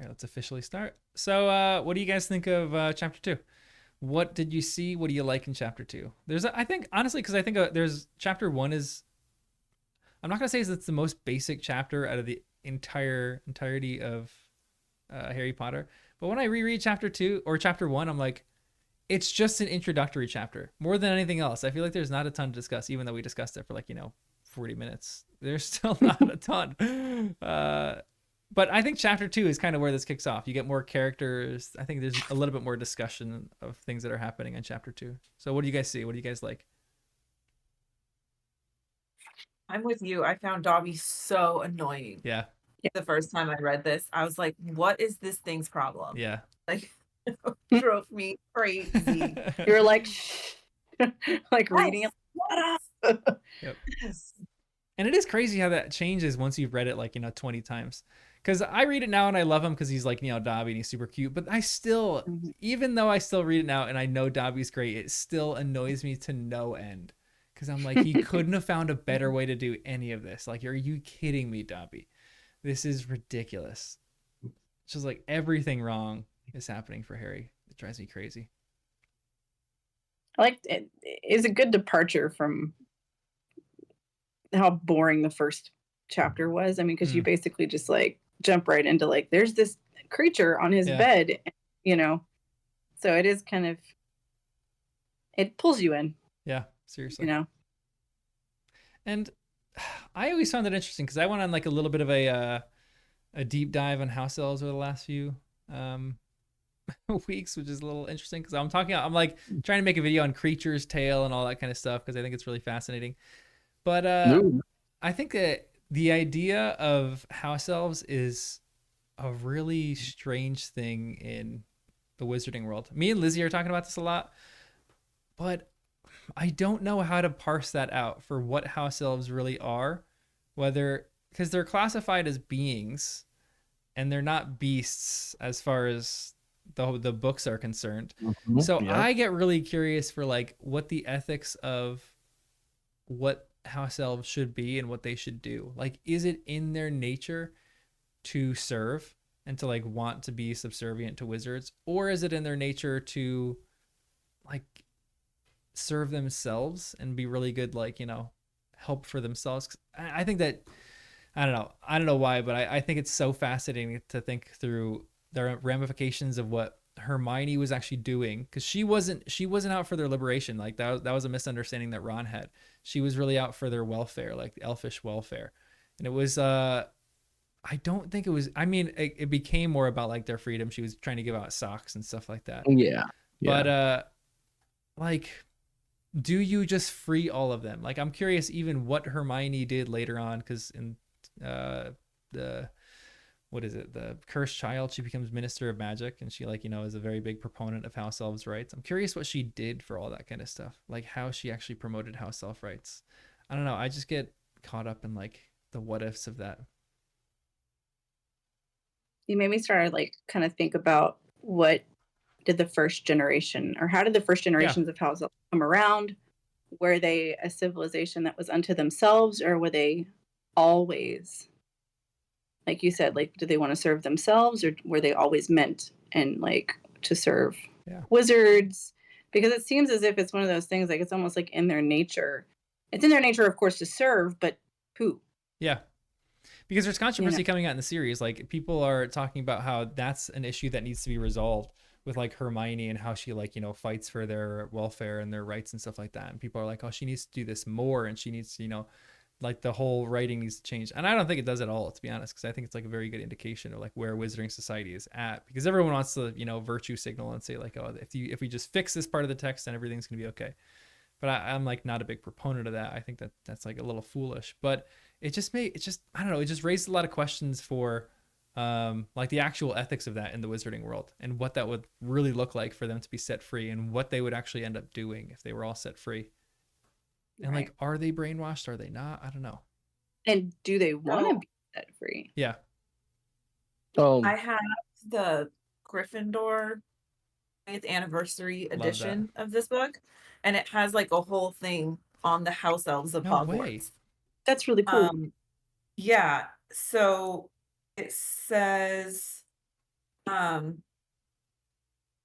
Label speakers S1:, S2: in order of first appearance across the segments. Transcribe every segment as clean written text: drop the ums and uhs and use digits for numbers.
S1: All right, let's officially start. So, what do you guys think of chapter two? What did you see? What do you like in chapter two? I think, honestly, because I think there's chapter one is, I'm not gonna say it's the most basic chapter out of the entirety of Harry Potter, but when I reread chapter two or chapter one, I'm like, it's just an introductory chapter more than anything else. I feel like there's not a ton to discuss, even though we discussed it for 40 minutes. There's still not a ton. But I think chapter two is kind of where this kicks off. You get more characters. I think there's a little bit more discussion of things that are happening in chapter two. So what do you guys see? What do you guys like?
S2: I'm with you. I found Dobby so annoying
S1: Yeah,
S2: the first time I read this. I was like, what is this thing's problem?
S1: yeah.
S2: Like, drove me crazy.
S3: You were like, shh, like reading it.
S1: Yep.
S2: Yes.
S1: And it is crazy how that changes once you've read it 20 times. Because I read it now and I love him because he's Dobby and he's super cute. But I still, even though I still read it now and I know Dobby's great, it still annoys me to no end. Because I'm like, he couldn't have found a better way to do any of this. Like, are you kidding me, Dobby? This is ridiculous. It's just like everything wrong is happening for Harry. It drives me crazy.
S3: I liked it. It's a good departure from how boring the first chapter was. I mean, because you basically just like jump right into like, there's this creature on his bed, you know. So it is kind of, it pulls you in.
S1: Yeah, seriously.
S3: You know.
S1: And I always found it interesting because I went on like a little bit of a deep dive on house elves over the last few weeks, which is a little interesting because I'm like trying to make a video on Creature's Tale and all that kind of stuff because I think it's really fascinating. But I think that the idea of house elves is a really strange thing in the wizarding world. Me and Lizzie are talking about this a lot, but I don't know how to parse that out for what house elves really are, whether because they're classified as beings and they're not beasts as far as the books are concerned. So I get really curious for like what the ethics of what house elves should be and what they should do. Like, is it in their nature to serve and to like want to be subservient to wizards, or is it in their nature to like serve themselves and be really good, help for themselves? I think that I don't know why, but I think it's so fascinating to think through the ramifications of what Hermione was actually doing, because she wasn't out for their liberation. Like that was a misunderstanding that Ron had. She was really out for their welfare, like elfish welfare. And it was I don't think it was, I mean, it became more about like their freedom. She was trying to give out socks and stuff like that.
S4: Yeah.
S1: But like, do you just free all of them? Like, I'm curious even what Hermione did later on, because in the Cursed Child, she becomes Minister of Magic, and she is a very big proponent of house elves rights. I'm curious what she did for all that kind of stuff, like how she actually promoted house elf rights. I don't know, I just get caught up in like the what ifs of that.
S3: You made me start like kind of think about what did the first generation, or how did the first generations of house elves come around? Were they a civilization that was unto themselves, or were they always, like you said, like, did they want to serve themselves, or were they always meant and like to serve wizards? Because it seems as if it's one of those things, like it's almost like in their nature. It's in their nature, of course, to serve, but who?
S1: Yeah. Because there's controversy coming out in the series. Like, people are talking about how that's an issue that needs to be resolved with like Hermione, and how she fights for their welfare and their rights and stuff like that. And people are like, oh, she needs to do this more, and she needs to, like the whole writing needs to change. And I don't think it does at all, to be honest, because I think it's like a very good indication of like where Wizarding Society is at, because everyone wants to, virtue signal and say like, oh, if we just fix this part of the text, then everything's gonna be okay. But I'm like not a big proponent of that. I think that that's like a little foolish, but I don't know, it just raised a lot of questions for like the actual ethics of that in the wizarding world, and what that would really look like for them to be set free, and what they would actually end up doing if they were all set free. And like, are they brainwashed? Are they not? I don't know.
S3: And do they want to be set free?
S1: Yeah.
S2: Oh, I have the Gryffindor 20th anniversary edition of this book, and it has like a whole thing on the house elves of Hogwarts. Way.
S3: That's really cool.
S2: Yeah. So it says Um,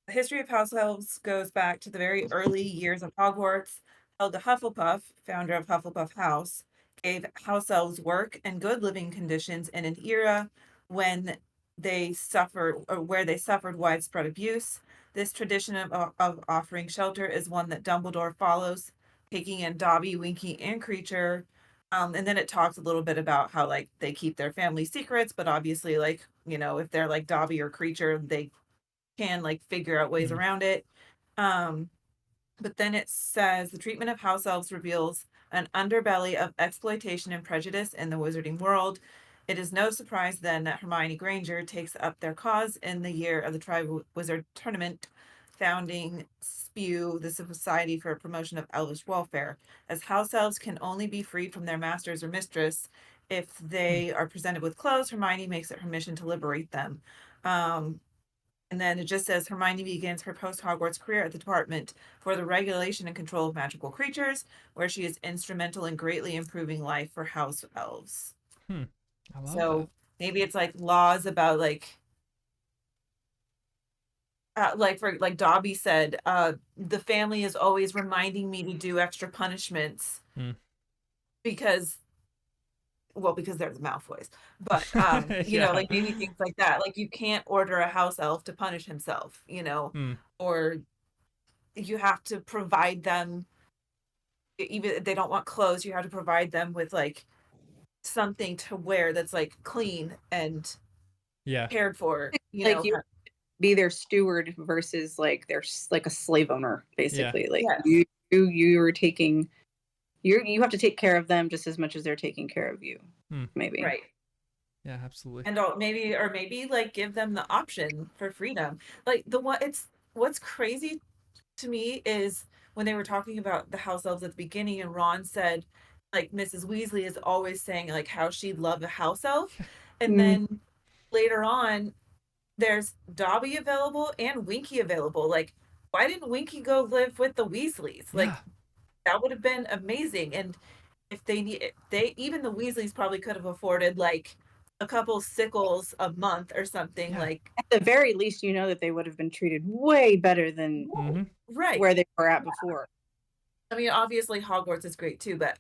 S2: the history of house elves goes back to the very early years of Hogwarts. Helga Hufflepuff, founder of Hufflepuff House, gave house elves work and good living conditions in an era when they suffered or where they suffered widespread abuse. This tradition of offering shelter is one that Dumbledore follows, taking in Dobby, Winky, and Creature. And then it talks a little bit about how like they keep their family secrets, but obviously, like, you know, if they're like Dobby or Creature, they can like figure out ways around it. Um, but then it says the treatment of house elves reveals an underbelly of exploitation and prejudice in the wizarding world. It is no surprise then that Hermione Granger takes up their cause in the year of the Tri-Wizard Tournament, founding SPEW, the Society for Promotion of Elvish Welfare. As house elves can only be freed from their masters or mistress if they are presented with clothes, Hermione makes it her mission to liberate them. And then it just says Hermione begins her post-Hogwarts career at the Department for the Regulation and Control of Magical Creatures, where she is instrumental in greatly improving life for house elves.
S1: I love
S2: so that. Maybe it's like laws about like for like Dobby said, the family is always reminding me to do extra punishments because they're the Malfoys, but you know, like maybe things like that. Like you can't order a house elf to punish himself, you know, or you have to provide them, even if they don't want clothes, you have to provide them with like something to wear that's like clean and cared for, you
S3: like
S2: know.
S3: You be their steward versus like they're like a slave owner, basically. Like you are taking you have to take care of them just as much as they're taking care of you. Maybe.
S2: Right.
S1: Yeah, absolutely.
S2: And maybe like give them the option for freedom. Like what's crazy to me is when they were talking about the house elves at the beginning and Ron said like Mrs. Weasley is always saying like how she'd love a house elf. And then later on there's Dobby available and Winky available. Like, why didn't Winky go live with the Weasleys? Like that would have been amazing. And if even the Weasleys probably could have afforded like a couple sickles a month or something. Like
S3: at the very least, you know that they would have been treated way better than where they were at before.
S2: I mean, obviously Hogwarts is great too, but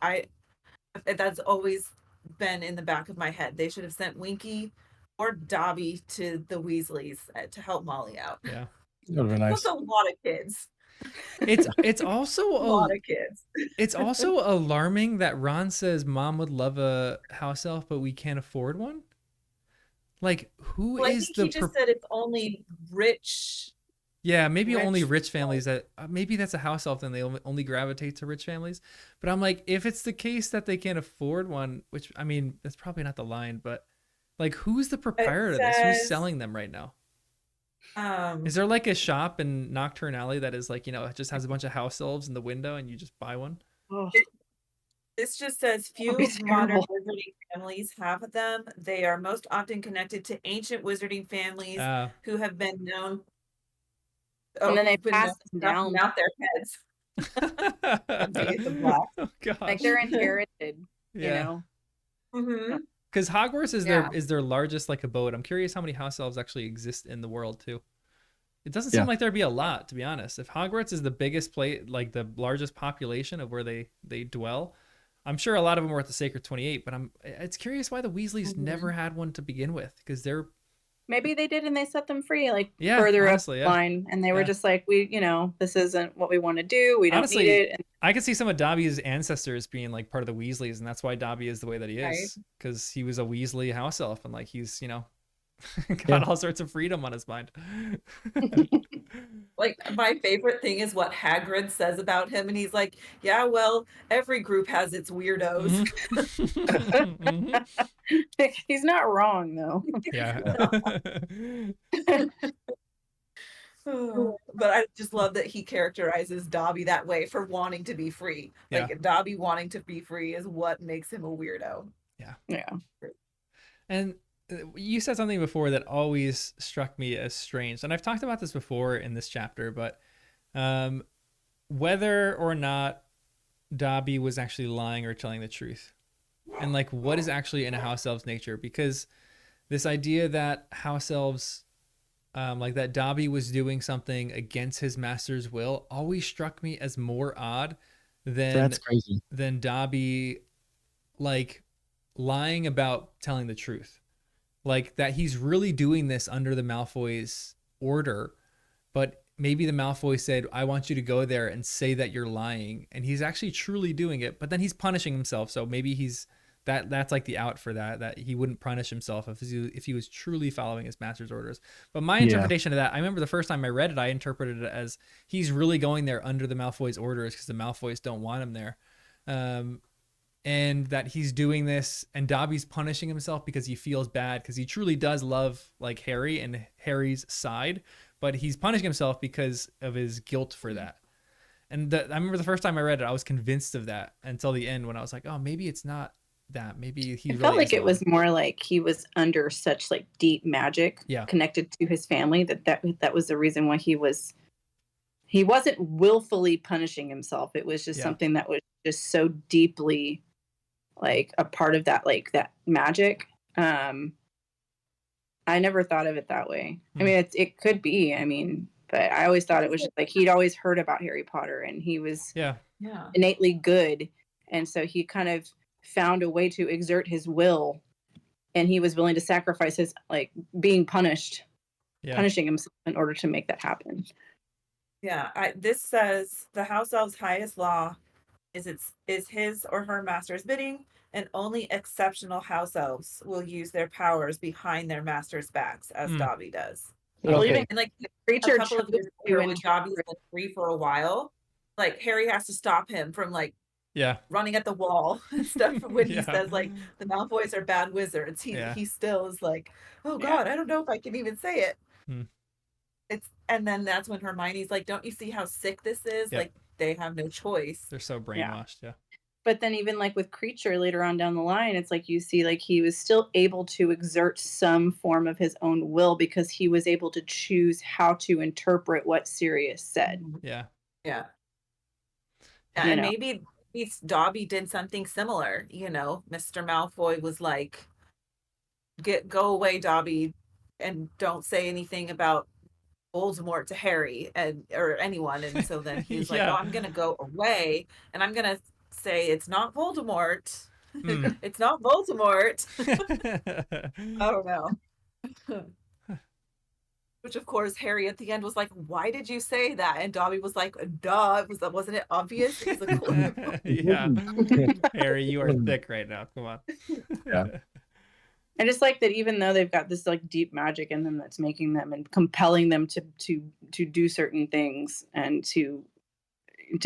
S2: that's always been in the back of my head. They should have sent Winky or Dobby to the Weasleys to help Molly out.
S1: Yeah,
S4: that would be nice.
S2: That's a lot of kids.
S1: It's also
S2: a lot of kids.
S1: It's also alarming that Ron says Mom would love a house elf, but we can't afford one. Like, who
S2: I
S1: is
S2: think he just said it's only rich.
S1: Yeah, maybe only rich families that maybe that's a house elf and they only gravitate to rich families. But I'm like, if it's the case that they can't afford one, which I mean, that's probably not the line, but like, who's the proprietor of this? Who's selling them right now? Is there like a shop in Nocturne Alley that is like, you know, it just has a bunch of house elves in the window and you just buy one?
S2: This just says few modern wizarding families have them. They are most often connected to ancient wizarding families who have been known.
S3: And then they pass them
S2: down out their heads.
S1: Oh gosh.
S3: Like they're inherited, you know.
S1: Because Hogwarts is their largest like abode. I'm curious how many house elves actually exist in the world too. It doesn't seem like there'd be a lot, to be honest. If Hogwarts is the biggest place, like the largest population of where they dwell, I'm sure a lot of them were at the Sacred 28. But it's curious why the Weasleys never had one to begin with, because they're
S3: maybe they did and they set them free like further up the line, and they were just like, we, you know, this isn't what we want to do. We don't need it. And
S1: I could see some of Dobby's ancestors being like part of the Weasleys, and that's why Dobby is the way that he is, because he was a Weasley house elf and like he's, you know, got all sorts of freedom on his mind.
S2: Like my favorite thing is what Hagrid says about him, and he's like, yeah, well, every group has its weirdos.
S3: He's not wrong though.
S2: But I just love that he characterizes Dobby that way for wanting to be free. Like Dobby wanting to be free is what makes him a weirdo.
S3: Yeah.
S1: And you said something before that always struck me as strange, and I've talked about this before in this chapter, but whether or not Dobby was actually lying or telling the truth, and like what is actually in a house elf's nature, because this idea that house elves like that Dobby was doing something against his master's will, always struck me as more odd
S4: That's crazy.
S1: than Dobby like lying about telling the truth. Like that he's really doing this under the Malfoys' order, but maybe the Malfoy said, I want you to go there and say that you're lying. And he's actually truly doing it, but then he's punishing himself. So maybe he's that's like the out for that he wouldn't punish himself if he was truly following his master's orders. But my interpretation of that, I remember the first time I read it, I interpreted it as he's really going there under the Malfoy's orders because the Malfoys don't want him there. And that he's doing this and Dobby's punishing himself because he feels bad because he truly does love like Harry and Harry's side, but he's punishing himself because of his guilt for that. And I remember the first time I read it, I was convinced of that until the end when I was like, oh, maybe it's not that. Maybe he
S3: felt like it was more like he was under such like deep magic connected to his family that was the reason why he wasn't willfully punishing himself. It was just something that was just so deeply like a part of that, like that magic. I never thought of it that way. I mean, it could be, I mean, but I always thought it was just like he'd always heard about Harry Potter and he was innately good. And so he kind of found a way to exert his will and he was willing to sacrifice his like being punishing himself in order to make that happen.
S2: This says the house elf's highest law is his or her master's bidding, and only exceptional house elves will use their powers behind their master's backs, as Dobby does.
S3: Well, even
S2: and like a couple of years ago when Dobby was like free for a while, like Harry has to stop him from like running at the wall and stuff when he says like the Malfoys are bad wizards. He still is like, oh God, I don't know if I can even say it. And then that's when Hermione's like, don't you see how sick this is? Like they have no choice.
S1: They're so brainwashed.
S3: But then even like with Creature later on down the line, it's like you see like he was still able to exert some form of his own will because he was able to choose how to interpret what Sirius said.
S2: And maybe Dobby did something similar. You know, Mr. Malfoy was like, go away, Dobby, and don't say anything about Voldemort to Harry or anyone. And so then he's like, oh, I'm gonna go away and I'm gonna say it's not Voldemort. It's not Voldemort. I don't know. Which of course Harry at the end was like, why did you say that? And Dobby was like, duh, wasn't it obvious? It was a clue.
S1: Harry, you are thick right now, come on.
S3: And it's like that even though they've got this like deep magic in them that's making them and compelling them to do certain things and to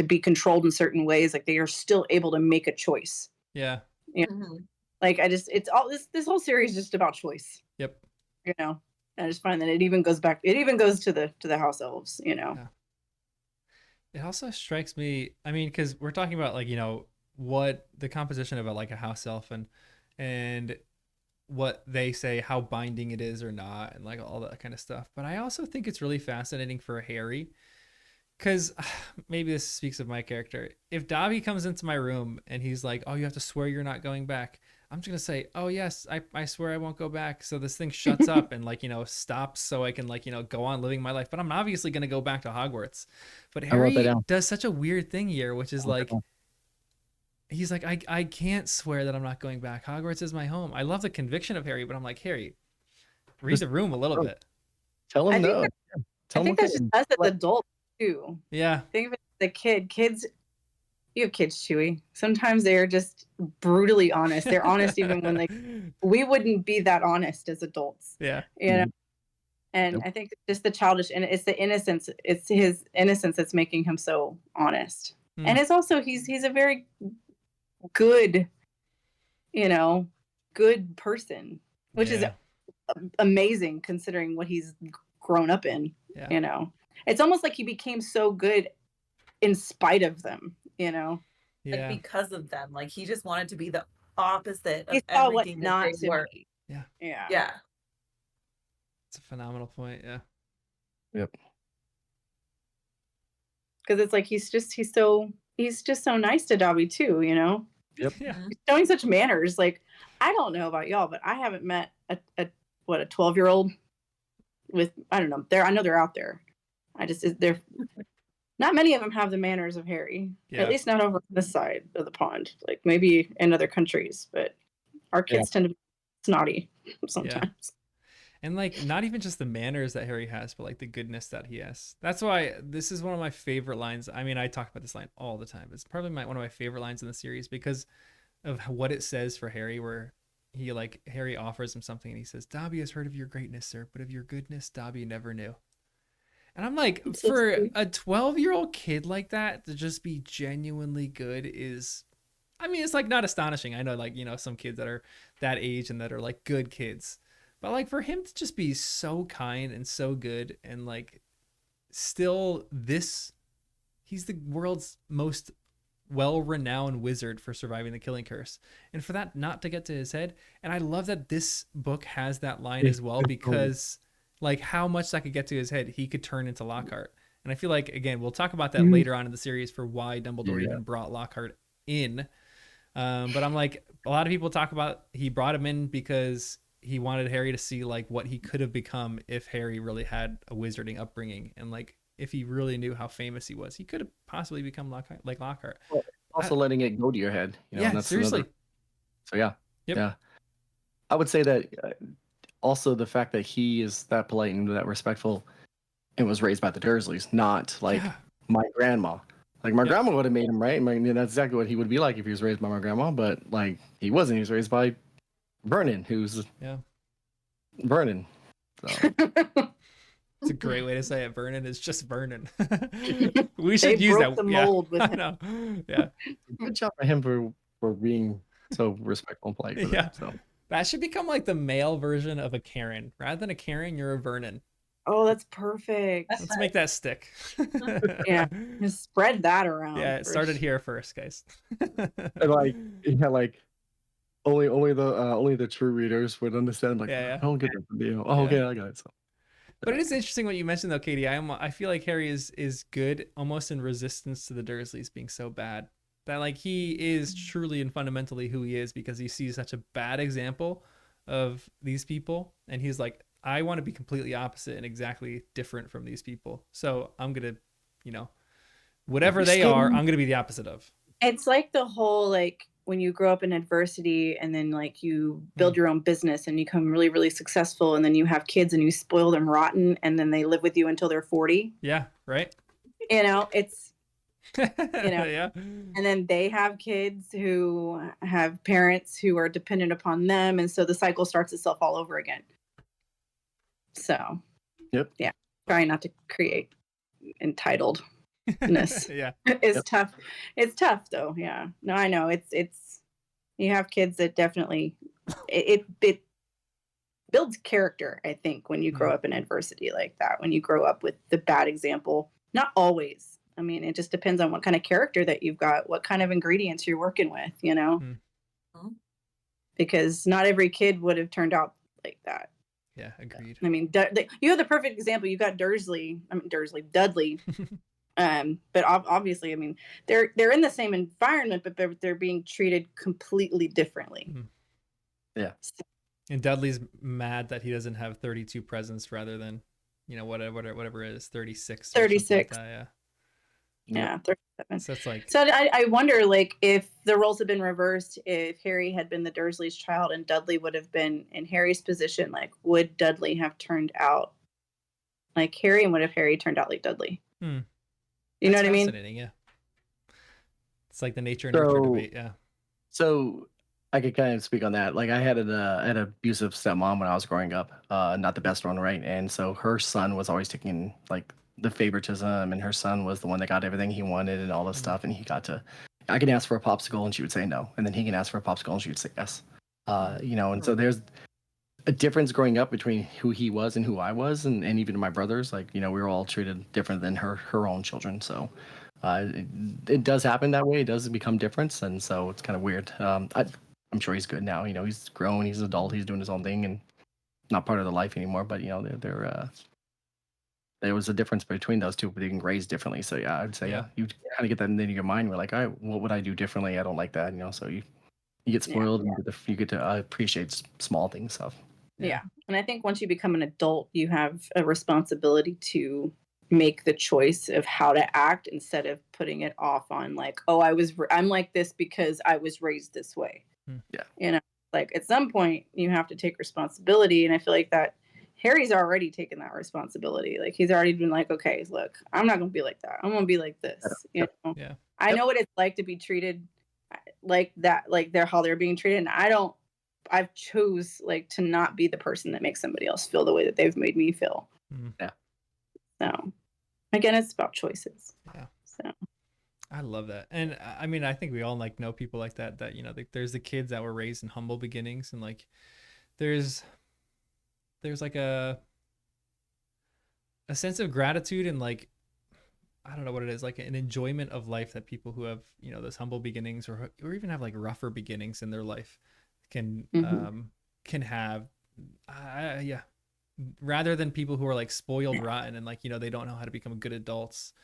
S3: be controlled in certain ways, like they are still able to make a choice. Like it's all this whole series is just about choice. You know, and I just find that it even goes to the house elves, you know.
S1: It also strikes me, I mean, because we're talking about like, you know, what the composition of a house elf and what they say, how binding it is or not, and like all that kind of stuff. But I also think it's really fascinating for Harry, because maybe this speaks of my character. If Dobby comes into my room and he's like, oh, you have to swear you're not going back, I'm just gonna say, oh yes, I swear I won't go back. So this thing shuts up and like, you know, stops so I can like, you know, go on living my life. But I'm obviously gonna go back to Hogwarts. But Harry does such a weird thing here, which is like, he's like, I can't swear that I'm not going back. Hogwarts is my home. I love the conviction of Harry, but I'm like, Harry, read the room a little bit.
S4: Tell him no.
S3: I think that's just us as adults too. Think of it as a kid. Kids, you have kids, Chewy. Sometimes they're just brutally honest. They're honest even when we wouldn't be that honest as adults. You know? And I think it's just the childish, and it's the innocence. It's his innocence that's making him so honest. And it's also he's a very good, you know, good person, which is amazing considering what he's grown up in. You know, it's almost like he became so good in spite of them, you know,
S2: like because of them. Like he just wanted to be the opposite of
S3: everything
S2: that they were.
S1: Yeah. It's a phenomenal point.
S3: Because it's like he's just so nice to Dobby too, you know. He's showing such manners. Like, I don't know about y'all, but I haven't met a 12-year-old with, I don't know, I know they're out there. They're not many of them have the manners of Harry. At least not over this side of the pond. Like maybe in other countries, but our kids tend to be snotty sometimes.
S1: And like not even just the manners that Harry has, but like the goodness that he has. That's why this is one of my favorite lines. I mean, I talk about this line all the time. It's probably one of my favorite lines in the series because of what it says for Harry, where Harry offers him something and he says, "Dobby has heard of your greatness, sir, but of your goodness, Dobby never knew." And I'm like, for a 12-year-old kid like that to just be genuinely good is, I mean, it's like not astonishing. I know, like, you know, some kids that are that age and that are like good kids. But like for him to just be so kind and so good and like still he's the world's most well-renowned wizard for surviving the killing curse. And for that not to get to his head. And I love that this book has that line as well, because like how much that could get to his head, he could turn into Lockhart. And I feel like, again, we'll talk about that later on in the series for why Dumbledore even brought Lockhart in. But I'm like, a lot of people talk about he brought him in because he wanted Harry to see like what he could have become if Harry really had a wizarding upbringing, and like if he really knew how famous he was, he could have possibly become Lockhart.
S4: Well, also letting it go to your head, you know.
S1: Yeah,
S4: and that's
S1: seriously.
S4: So yeah, I would say that also the fact that he is that polite and that respectful, and was raised by the Dursleys, not like my grandma. Like my grandma would have made him right. I mean, that's exactly what he would be like if he was raised by my grandma. But like he wasn't. He was raised by Vernon, who's Vernon. So.
S1: It's a great way to say it. Vernon is just Vernon. We should use that.
S3: The mold with him.
S1: No. Yeah.
S4: Good job for him for being so respectful and polite. That, so.
S1: That should become like the male version of a Karen. Rather than a Karen, you're a Vernon.
S3: Oh, that's perfect.
S1: Let's make that stick.
S3: Yeah, just spread that around.
S1: Yeah, it started here first, guys.
S4: And like only the true readers would understand. Like, I don't get the deal. Oh, okay, I got it. So.
S1: But it is interesting what you mentioned, though, Katie. I feel like Harry is good, almost in resistance to the Dursleys being so bad. That like he is truly and fundamentally who he is because he sees such a bad example of these people, and he's like, I want to be completely opposite and exactly different from these people. So I'm gonna, you know, whatever they are, I'm gonna be the opposite of.
S3: It's like the whole like when you grow up in adversity and then like you build your own business and you become really, really successful, and then you have kids and you spoil them rotten, and then they live with you until they're 40.
S1: Yeah, right.
S3: You know, it's and then they have kids who have parents who are dependent upon them, and so the cycle starts itself all over again. So trying not to create entitledness is tough. It's tough though. No, I know it's you have kids that definitely it builds character, I think, when you grow up in adversity like that, when you grow up with the bad example. Not always. I mean, it just depends on what kind of character that you've got, what kind of ingredients you're working with, you know, because not every kid would have turned out like that.
S1: Yeah, agreed.
S3: I mean, you have the perfect example. You got Dudley. But obviously, I mean, they're in the same environment, but they're being treated completely differently.
S4: Yeah.
S1: And Dudley's mad that he doesn't have 32 presents rather than, you know, whatever it is, 36.
S3: 36.
S1: Like that,
S3: yeah, 37.
S1: So it's like.
S3: So I wonder, like, if the roles had been reversed, if Harry had been the Dursley's child and Dudley would have been in Harry's position, like, would Dudley have turned out like Harry, and what if Harry turned out like Dudley? You know what I mean?
S1: Fascinating, yeah. It's like the nature and nurture debate, yeah.
S4: So I could kind of speak on that. Like I had an abusive stepmom when I was growing up, not the best one, right? And so her son was always taking like the favoritism, and her son was the one that got everything he wanted and all this stuff, and I can ask for a popsicle and she would say no, and then he can ask for a popsicle and she would say yes. You know, and so there's a difference growing up between who he was and who I was, and even my brothers. Like, you know, we were all treated different than her own children. So it does happen that way. It does become different, and so it's kind of weird. I'm sure he's good now. You know, he's grown, he's an adult, he's doing his own thing, and not part of the life anymore. But you know, there was a difference between those two, but they can raised differently. So yeah, I'd say you kind of get that into your mind. We're like, all right, what would I do differently? I don't like that, you know. So you get spoiled, and you get to appreciate small things stuff.
S3: Yeah. And I think once you become an adult, you have a responsibility to make the choice of how to act instead of putting it off on like, oh, I'm like this because I was raised this way.
S4: Yeah.
S3: You know, like at some point you have to take responsibility. And I feel like that Harry's already taken that responsibility. Like he's already been like, okay, look, I'm not going to be like that. I'm going to be like this. You know?
S1: Yeah.
S3: I know what it's like to be treated like that, like how they're being treated. And I've chose like to not be the person that makes somebody else feel the way that they've made me feel.
S4: Yeah.
S3: So again, it's about choices.
S1: Yeah.
S3: So
S1: I love that. And I mean, I think we all like know people like that, you know, there's the kids that were raised in humble beginnings, and like there's like a sense of gratitude and like, I don't know what it is, like an enjoyment of life that people who have, you know, those humble beginnings or even have like rougher beginnings in their life can have. Yeah. Rather than people who are like spoiled rotten and like, you know, they don't know how to become good adults.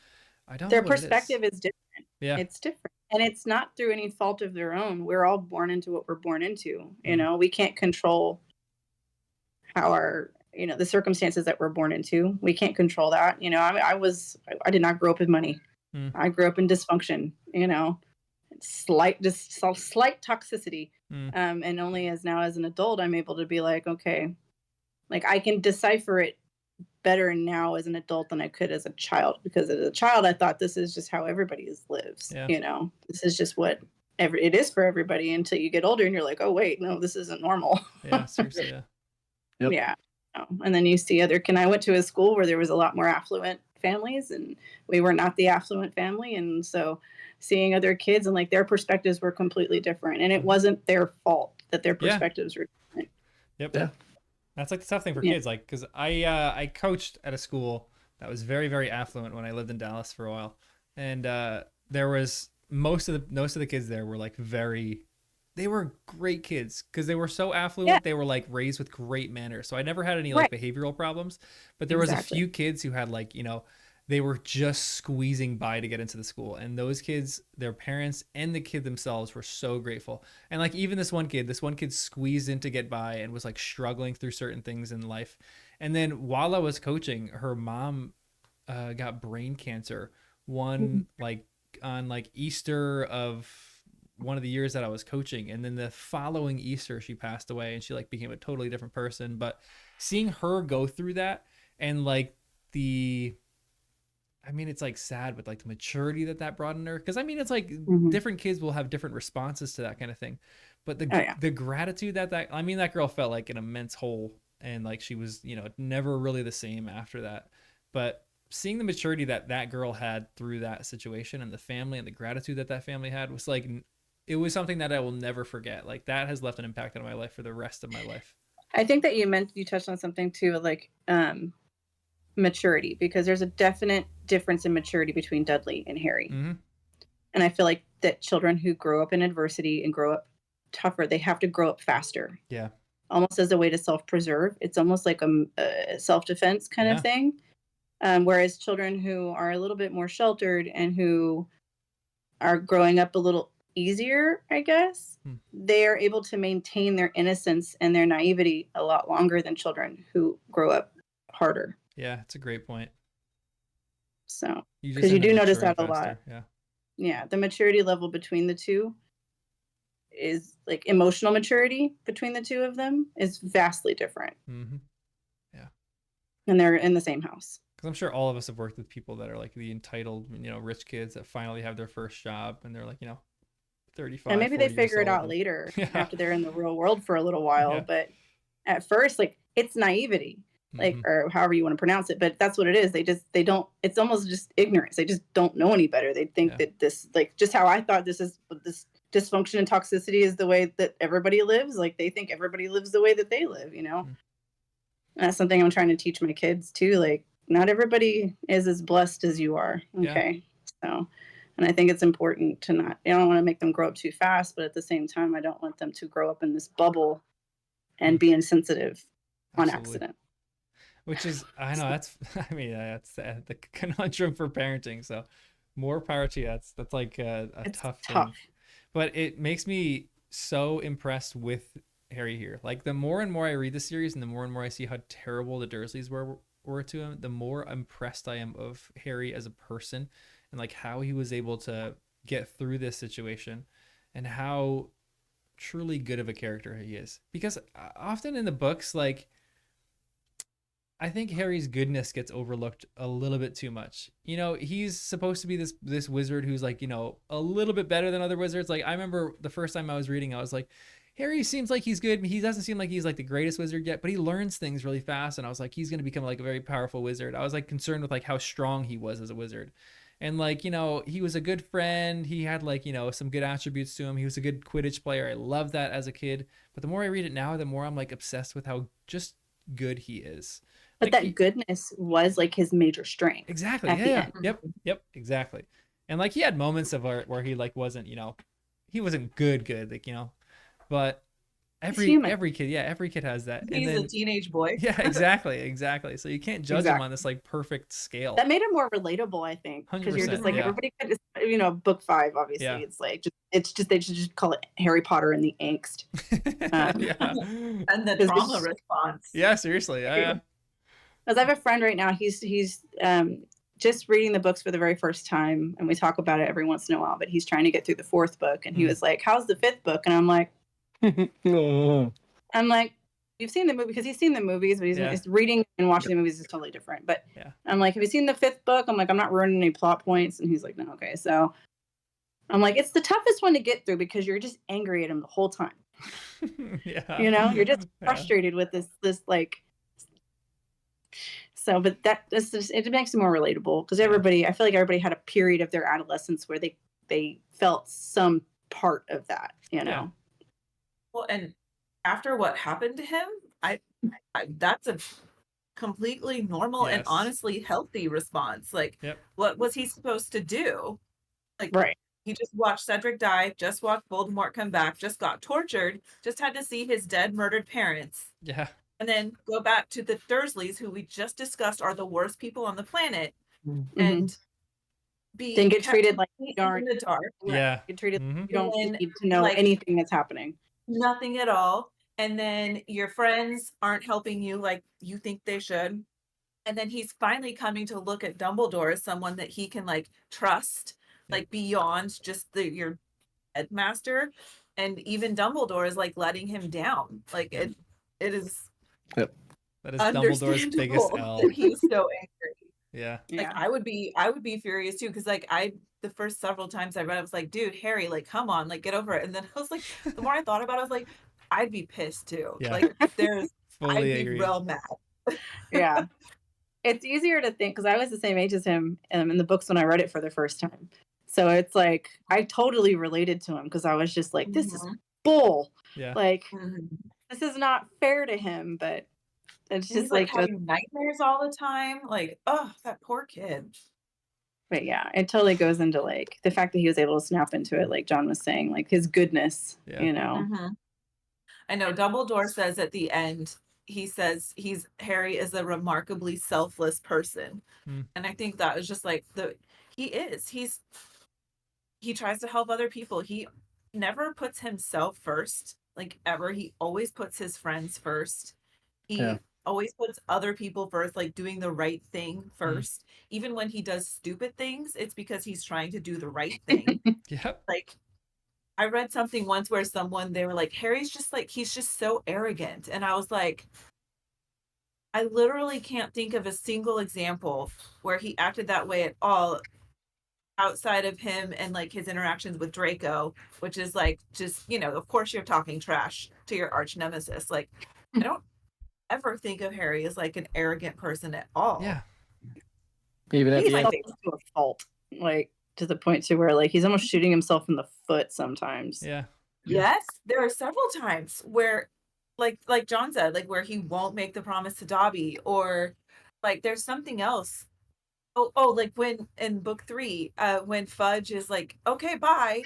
S3: Their perspective is different.
S1: Yeah.
S3: It's different. And it's not through any fault of their own. We're all born into what we're born into. You know, we can't control how the circumstances that we're born into. We can't control that. You know, I did not grow up with money. I grew up in dysfunction, you know, slight toxicity. And only as an adult, I'm able to be like, okay, like I can decipher it better now as an adult than I could as a child, because as a child I thought this is just how everybody lives. You know, this is just what it is for everybody, until you get older and you're like, oh wait, no, this isn't normal.
S1: Yeah, seriously.
S4: Yep.
S3: Yeah. And then you see I went to a school where there was a lot more affluent families, and we were not the affluent family, and so seeing other kids and like their perspectives were completely different, and it wasn't their fault that their perspectives were different.
S1: Yep. Yeah. That's like the tough thing for kids, like, because I coached at a school that was very, very affluent when I lived in Dallas for a while, and there was most of the kids there were like they were great kids because they were so affluent. They were like raised with great manners, so I never had any like behavioral problems. But there was a few kids who had like, you know, they were just squeezing by to get into the school, and those kids, their parents and the kid themselves were so grateful. And like even this one kid squeezed in to get by and was like struggling through certain things in life. And then while I was coaching, her mom got brain cancer like on like Easter of one of the years that I was coaching, and then the following Easter she passed away, and she like became a totally different person. But seeing her go through that, and like I mean, it's like sad, but like the maturity that brought in her. Because I mean, it's like different kids will have different responses to that kind of thing. But the gratitude that girl felt like an immense hole, and like she was, you know, never really the same after that. But seeing the maturity that girl had through that situation, and the family and the gratitude that family had, was like, it was something that I will never forget. Like that has left an impact on my life for the rest of my life.
S3: I think that you touched on something too, like maturity, because there's a definite difference in maturity between Dudley and Harry. And I feel like that children who grow up in adversity and grow up tougher, they have to grow up faster.
S1: Yeah.
S3: Almost as a way to self-preserve. It's almost like a self-defense kind of thing. Whereas children who are a little bit more sheltered and who are growing up a little easier, I guess, they are able to maintain their innocence and their naivety a lot longer than children who grow up harder.
S1: Yeah, it's a great point.
S3: So, because you do notice that
S1: faster.
S3: a lot.
S1: Yeah.
S3: Yeah, the maturity level between the two is like emotional maturity between the two of them is vastly different.
S1: Yeah.
S3: And they're in the same house.
S1: Because I'm sure all of us have worked with people that are like the entitled, you know, rich kids that finally have their first job, and they're like, you know, 35.
S3: And maybe they figure it out later after they're in the real world for a little while. But at first, like, it's naivety, like, or however you want to pronounce it. But that's what it is. They don't, it's almost just ignorance. They just don't know any better. They think that this, like, just how I thought this dysfunction and toxicity is the way that everybody lives. Like, they think everybody lives the way that they live, you know? And that's something I'm trying to teach my kids too. Like, not everybody is as blessed as you are. Okay. So, and I think it's important to I don't want to make them grow up too fast, but at the same time, I don't want them to grow up in this bubble and be insensitive on accident.
S1: Which is, I know that's the conundrum for parenting. So more power to you. That's like a tough thing. But it makes me so impressed with Harry here. Like the more and more I read the series and the more I see how terrible the Dursleys were to him, the more impressed I am of Harry as a person and like how he was able to get through this situation and how truly good of a character he is. Because often in the books, like I think Harry's goodness gets overlooked a little bit too much. You know, he's supposed to be this wizard who's like, you know, a little bit better than other wizards. Like I remember the first time I was reading, I was like, Harry seems like he's good. He doesn't seem like he's like the greatest wizard yet, but he learns things really fast. And I was like, he's going to become like a very powerful wizard. I was like concerned with like how strong he was as a wizard. And like, you know, he was a good friend. He had like, you know, some good attributes to him. He was a good Quidditch player. I loved that as a kid. But the more I read it now, the more I'm like obsessed with how just good he is.
S3: But
S1: like
S3: that goodness was like his major strength.
S1: Exactly. Yeah. Yep. Exactly. And like he had moments of where he like wasn't, you know, he wasn't good, like, you know, but every kid has that.
S2: He's a teenage boy.
S1: Yeah, exactly. So you can't judge him on this like perfect scale.
S3: That made him more relatable, I think, because you're just like everybody could, you know, book 5 obviously it's like they should just call it Harry Potter and the angst.
S2: And the trauma response.
S1: Yeah, seriously. Yeah.
S3: Because I have a friend right now, he's just reading the books for the very first time, and we talk about it every once in a while, but he's trying to get through the 4th book, and he was like, how's the 5th book? And I'm like, you've seen the movie, because he's seen the movies, but he's reading and watching the movies is totally different. But I'm like, have you seen the 5th book? I'm like, I'm not ruining any plot points. And he's like, no, okay. So I'm like, it's the toughest one to get through because you're just angry at him the whole time. You know, you're just frustrated with this like. So, but that's just, it makes it more relatable because I feel like everybody had a period of their adolescence where they felt some part of that, you know.
S2: Well, and after what happened to him, I that's a completely normal and honestly healthy response. Like, what was he supposed to do? Like, he just watched Cedric die, just watched Voldemort come back, just got tortured, just had to see his dead, murdered parents.
S1: Yeah.
S2: And then go back to the Dursleys, who we just discussed are the worst people on the planet, and
S3: then get treated like you are
S2: in the dark.
S3: Yeah, get treated like you don't need to know anything that's happening.
S2: Nothing at all. And then your friends aren't helping you like you think they should. And then he's finally coming to look at Dumbledore as someone that he can like trust, like beyond just your headmaster. And even Dumbledore is like letting him down. Like it is.
S1: That is Dumbledore's biggest L.
S2: He's so angry.
S1: Yeah.
S2: Like I would be furious too, because like the first several times I read it, I was like, dude, Harry, like come on, like get over it. And then I was like, the more I thought about it, I was like, I'd be pissed too.
S1: Yeah.
S2: Like I'd be
S1: agree.
S2: real mad.
S3: Yeah. It's easier to think because I was the same age as him in the books when I read it for the first time. So it's like I totally related to him because I was just like, this is bull.
S1: Yeah.
S3: Like this is not fair to him, but it's just like
S2: having nightmares all the time. Like, oh, that poor kid.
S3: But yeah, it totally goes into like the fact that he was able to snap into it, like John was saying, like his goodness, you know.
S2: I know Dumbledore says at the end, he says Harry is a remarkably selfless person. And I think that is just like he tries to help other people. He never puts himself first, like ever. He always puts his friends first. He always puts other people first, like doing the right thing first. Even when he does stupid things, it's because he's trying to do the right thing. Like I read something once where they were like, Harry's just like, he's just so arrogant. And I was like, I literally can't think of a single example where he acted that way at all outside of him and like his interactions with Draco, which is like, just, you know, of course you're talking trash to your arch nemesis. Like, I don't ever think of Harry as like an arrogant person at all.
S1: Yeah.
S4: Even at the end,
S3: to a fault, like to the point to where like he's almost shooting himself in the foot sometimes.
S1: Yeah.
S2: Yes, there are several times where, like John said, like where he won't make the promise to Dobby, or like there's something else. Oh, like when in book 3, when Fudge is like, okay, bye.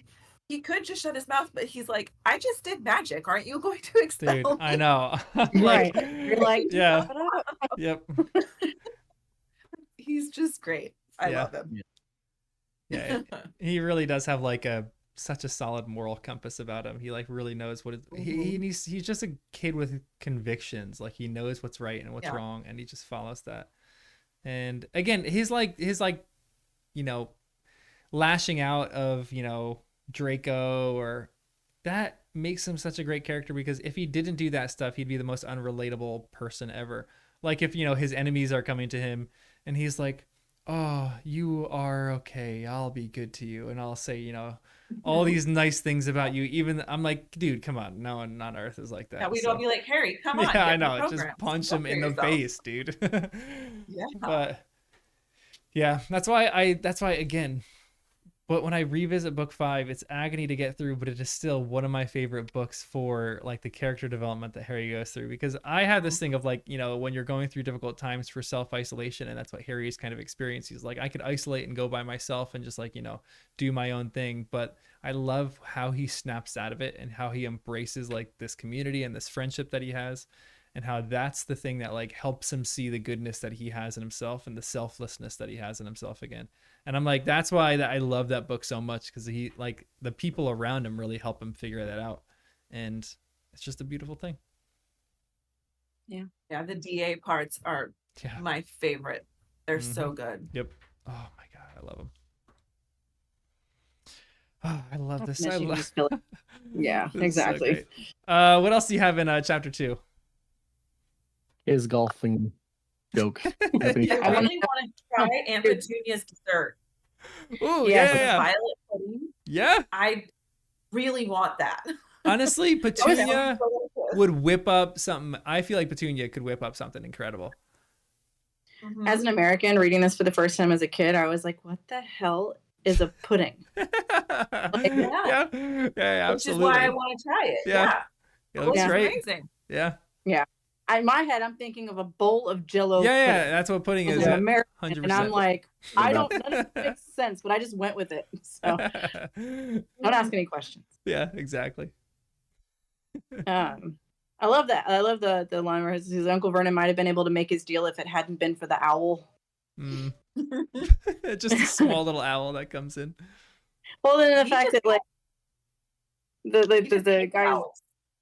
S2: He could just shut his mouth, but he's like, I just did magic. Aren't you going to expel me?
S1: I know.
S3: Like, you're like,
S1: yeah. Yep.
S2: He's just great. I love him.
S1: Yeah. He really does have like a such a solid moral compass about him. He like really knows what he's just a kid with convictions. Like he knows what's right and what's wrong, and he just follows that. And again, his you know, lashing out of, you know, Draco, or that makes him such a great character, because if he didn't do that stuff, he'd be the most unrelatable person ever. Like if, you know, his enemies are coming to him and he's like, oh, you are okay, I'll be good to you, and I'll say, you know, all these nice things about you. Even I'm like, dude, come on, no one on earth is like that.
S2: Yeah, we'd all be like, Harry, come on.
S1: Yeah, I know. Just punch him in the face, dude.
S2: Yeah.
S1: But yeah, that's why again, but when I revisit book 5, it's agony to get through, but it is still one of my favorite books for like the character development that Harry goes through. Because I have this thing of like, you know, when you're going through difficult times for self-isolation, and that's what Harry's kind of experienced. He's like, I could isolate and go by myself and just like, you know, do my own thing. But I love how he snaps out of it and how he embraces like this community and this friendship that he has, and how that's the thing that like helps him see the goodness that he has in himself and the selflessness that he has in himself again. And I'm like, that's why I love that book so much, because he like the people around him really help him figure that out, and it's just a beautiful thing.
S3: Yeah,
S2: the DA parts are my favorite. They're so good.
S1: Yep. Oh my god, I love them. Oh, I love this.
S3: Yeah, this exactly.
S1: So what else do you have in chapter 2?
S4: His golfing joke.
S2: I really want to try Aunt Petunia's dessert.
S1: Ooh, yeah.
S2: Violet pudding.
S1: Yeah.
S2: I really want that.
S1: Honestly, Petunia would whip up something. I feel like Petunia could whip up something incredible.
S3: As an American reading this for the first time as a kid, I was like, what the hell is a pudding?
S2: Like,
S1: yeah, absolutely.
S2: Which is why I want to try it.
S1: Yeah. It looks great.
S2: Amazing.
S1: Yeah.
S3: In my head, I'm thinking of a bowl of Jell-O.
S1: Yeah, that's what pudding is.
S3: American, 100%. And I'm like, none of it makes sense, but I just went with it. So don't ask any questions.
S1: Yeah, exactly.
S3: I love that. I love the line where his Uncle Vernon might have been able to make his deal if it hadn't been for the owl.
S1: Just a small little owl that comes in.
S3: Well, then the fact that like the guy.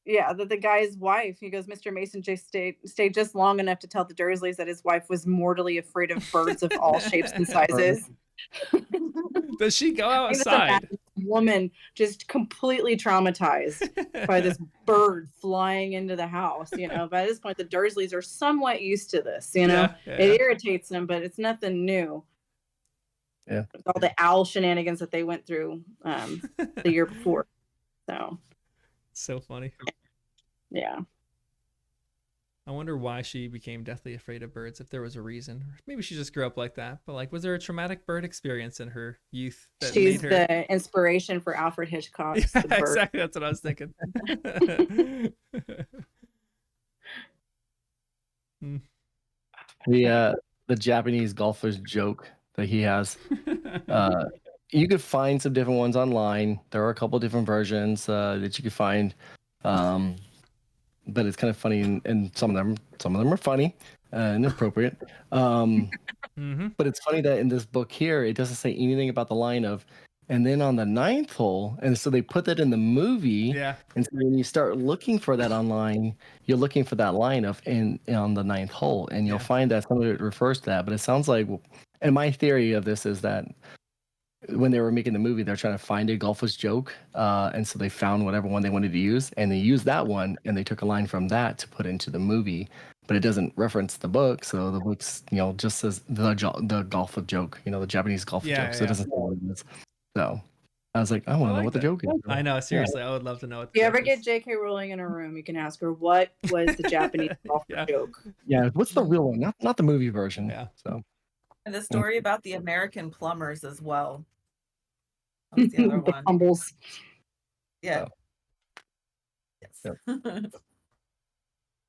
S3: Yeah, the guy's wife, he goes, Mr. Mason just stayed just long enough to tell the Dursleys that his wife was mortally afraid of birds of all shapes and sizes.
S1: Does she go outside?
S3: Woman just completely traumatized by this bird flying into the house. You know, by this point, the Dursleys are somewhat used to this. You know, it irritates them, but it's nothing new.
S4: Yeah,
S3: all the owl shenanigans that they went through the year before.
S1: So funny.
S3: Yeah.
S1: I wonder why she became deathly afraid of birds, if there was a reason. Maybe she just grew up like that. But like, was there a traumatic bird experience in her youth that
S3: she's
S1: made her...
S3: the inspiration for Alfred Hitchcock?
S1: Yeah, exactly. That's what I was thinking.
S4: The Japanese golfer's joke that he has. You could find some different ones online. There are a couple different versions that you could find, but it's kind of funny, and some of them are funny and inappropriate. But it's funny that in this book here, it doesn't say anything about the line of, and then on the 9th hole, and so they put that in the movie.
S1: Yeah. And
S4: so when you start looking for that online, you're looking for that line of on the 9th hole, and you'll find that some of it refers to that. But it sounds like, and my theory of this is that when they were making the movie, they're trying to find a golfer's joke, and so they found whatever one they wanted to use, and they used that one, and they took a line from that to put into the movie, but it doesn't reference the book, so the book's just says the golfer joke, the Japanese golfer joke, so it doesn't say what it is. So I was like, I want to know what the joke is.
S1: I know, seriously, I would love to know. What
S3: if you ever get J.K. Rowling in a room, you can ask her, what was the Japanese golfer joke?
S4: Yeah, what's the real one, not the movie version.
S1: Yeah.
S4: So.
S2: And the story about the American plumbers as well. That's the other one.
S3: Humbles.
S2: Yeah.
S4: Yes.
S2: Yep.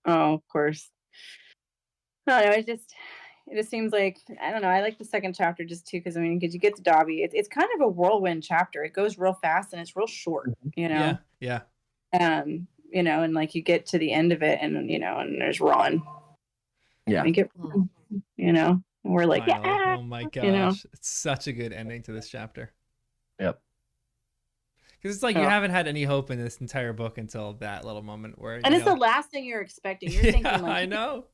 S3: Oh, of course. I don't know. It just seems like, I don't know. I like the second chapter just too, because you get to Dobby. It's kind of a whirlwind chapter. It goes real fast and it's real short.
S1: Yeah.
S3: And like you get to the end of it, and and there's Ron.
S4: Yeah.
S3: And we're like,
S1: oh my gosh, it's such a good ending to this chapter.
S4: Yep.
S1: Because it's like you haven't had any hope in this entire book until that little moment where.
S3: And it's the last thing you're expecting. You're thinking, like,
S1: I know.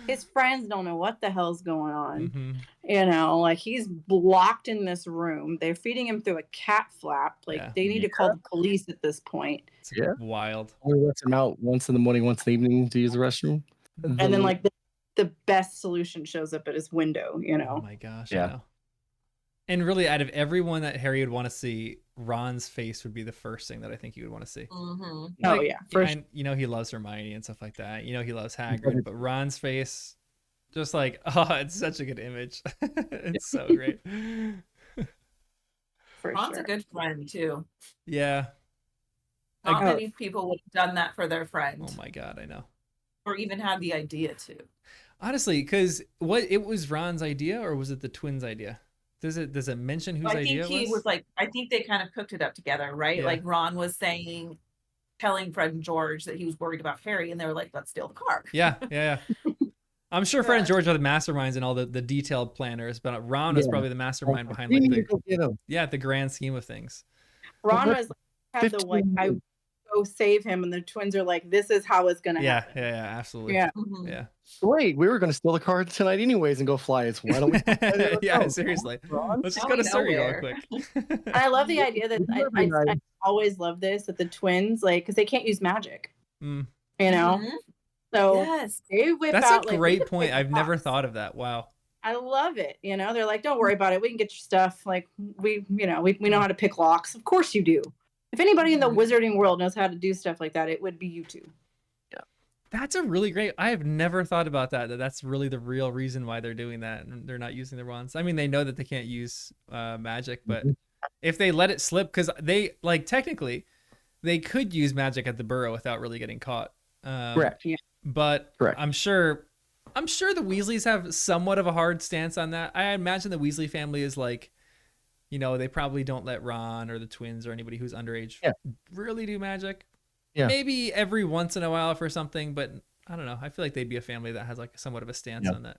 S3: His friends don't know what the hell's going on.
S1: Mm-hmm.
S3: You know, like he's locked in this room. They're feeding him through a cat flap. Like they need to call the police at this point.
S1: It's wild.
S4: We lets him out once in the morning, once in the evening to use the restroom.
S3: And then like the best solution shows up at his window, you know.
S1: Oh my gosh. Yeah. I know. And really, out of everyone that Harry would want to see, Ron's face would be the first thing that I think he would want to see.
S2: Mm-hmm.
S3: Like, oh yeah,
S1: and you know he loves Hermione and stuff like that. You know he loves Hagrid, but Ron's face, just like, oh, it's such a good image. It's so great.
S2: Ron's a good friend too.
S1: Yeah.
S2: Not many people would have done that for their friend.
S1: Oh my god, I know.
S2: Or even had the idea to.
S1: Honestly, because it was Ron's idea, or was it the twins' idea? Does it mention whose idea it was?
S2: I think he was like, I think they kind of cooked it up together, right? Yeah. Like Ron was telling Fred and George that he was worried about Harry, and they were like, let's steal the car.
S1: Yeah. I'm sure Fred and George are the masterminds and all the detailed planners, but Ron was probably the mastermind behind like the grand scheme of things.
S3: Ron was had the like, I go save him, and the twins are like, this is how it's gonna happen.
S1: Yeah, absolutely.
S3: Yeah.
S2: Mm-hmm.
S1: Yeah.
S4: Wait, we were gonna steal the car tonight anyways and go fly. It's why don't we?
S1: Yeah, seriously. Let's just go to Surrey real quick.
S3: And I love the idea that I always love this, that the twins, like, because they can't use magic. You know?
S2: Mm-hmm.
S3: So they whip
S1: that's
S3: out,
S1: a great point. I've never thought of that. Wow.
S3: I love it. You know, they're like, don't worry about it. We can get your stuff. Like we know how to pick locks. Of course you do. If anybody in the wizarding world knows how to do stuff like that, it would be you two.
S1: Yeah. That's a really great, I have never thought about that's really the real reason why they're doing that. And they're not using their wands. I mean, they know that they can't use magic, but if they let it slip, because they like technically they could use magic at the Burrow without really getting caught.
S4: Correct.
S3: Yeah.
S1: But I'm sure the Weasleys have somewhat of a hard stance on that. I imagine the Weasley family is like, you know, they probably don't let Ron or the twins or anybody who's underage really do magic. Yeah. Maybe every once in a while for something, but I don't know. I feel like they'd be a family that has like somewhat of a stance on that.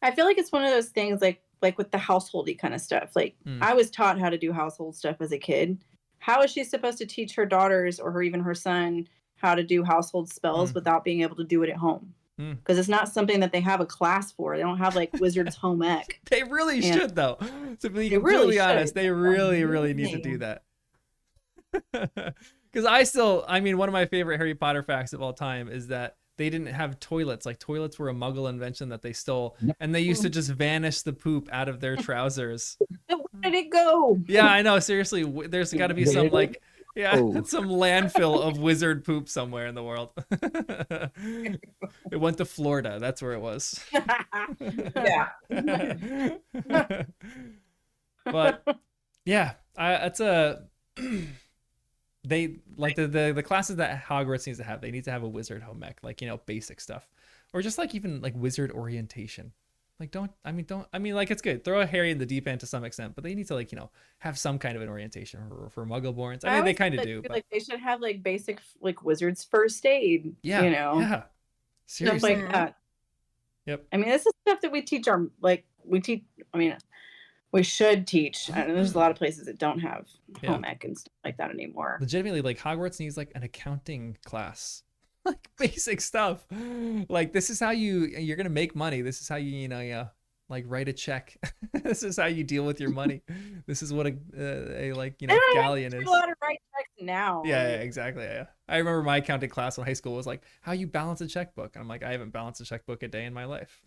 S3: I feel like it's one of those things like with the householdy kind of stuff. Like I was taught how to do household stuff as a kid. How is she supposed to teach her daughters or even her son how to do household spells without being able to do it at home? Because it's not something that they have a class for. They don't have like Wizards Home Ec.
S1: They really should, though. To be completely honest, they really need to do that. Because I mean, one of my favorite Harry Potter facts of all time is that they didn't have toilets. Like toilets were a Muggle invention that they stole, and they used to just vanish the poop out of their trousers.
S3: Where did it go?
S1: Yeah, I know. Seriously, there's got to be some like. Yeah, some landfill of wizard poop somewhere in the world. It went to Florida. That's where it was.
S2: Yeah.
S1: But yeah, it's a they like the classes that Hogwarts needs to have. They need to have a wizard home ec, like, you know, basic stuff, or just like even like wizard orientation. Like like it's good. Throw a Harry in the deep end to some extent, but they need to like, you know, have some kind of an orientation for Muggle-borns. I mean, they kind of do. But
S3: like they should have like basic like wizards first aid.
S1: Yeah,
S3: you know.
S1: Yeah. Seriously.
S3: Stuff like that.
S1: Yep.
S3: I mean, this is stuff that we teach we should teach. I know there's a lot of places that don't have home ec and stuff like that anymore.
S1: Legitimately, like Hogwarts needs like an accounting class. Like basic stuff. Like this is how you're gonna make money. This is how you like write a check. This is how you deal with your money. This is what a like, you know, galleon is.
S3: A lot of write checks now.
S1: Yeah, exactly. Yeah. I remember my accounting class in high school was like how you balance a checkbook. And I'm like, I haven't balanced a checkbook a day in my life.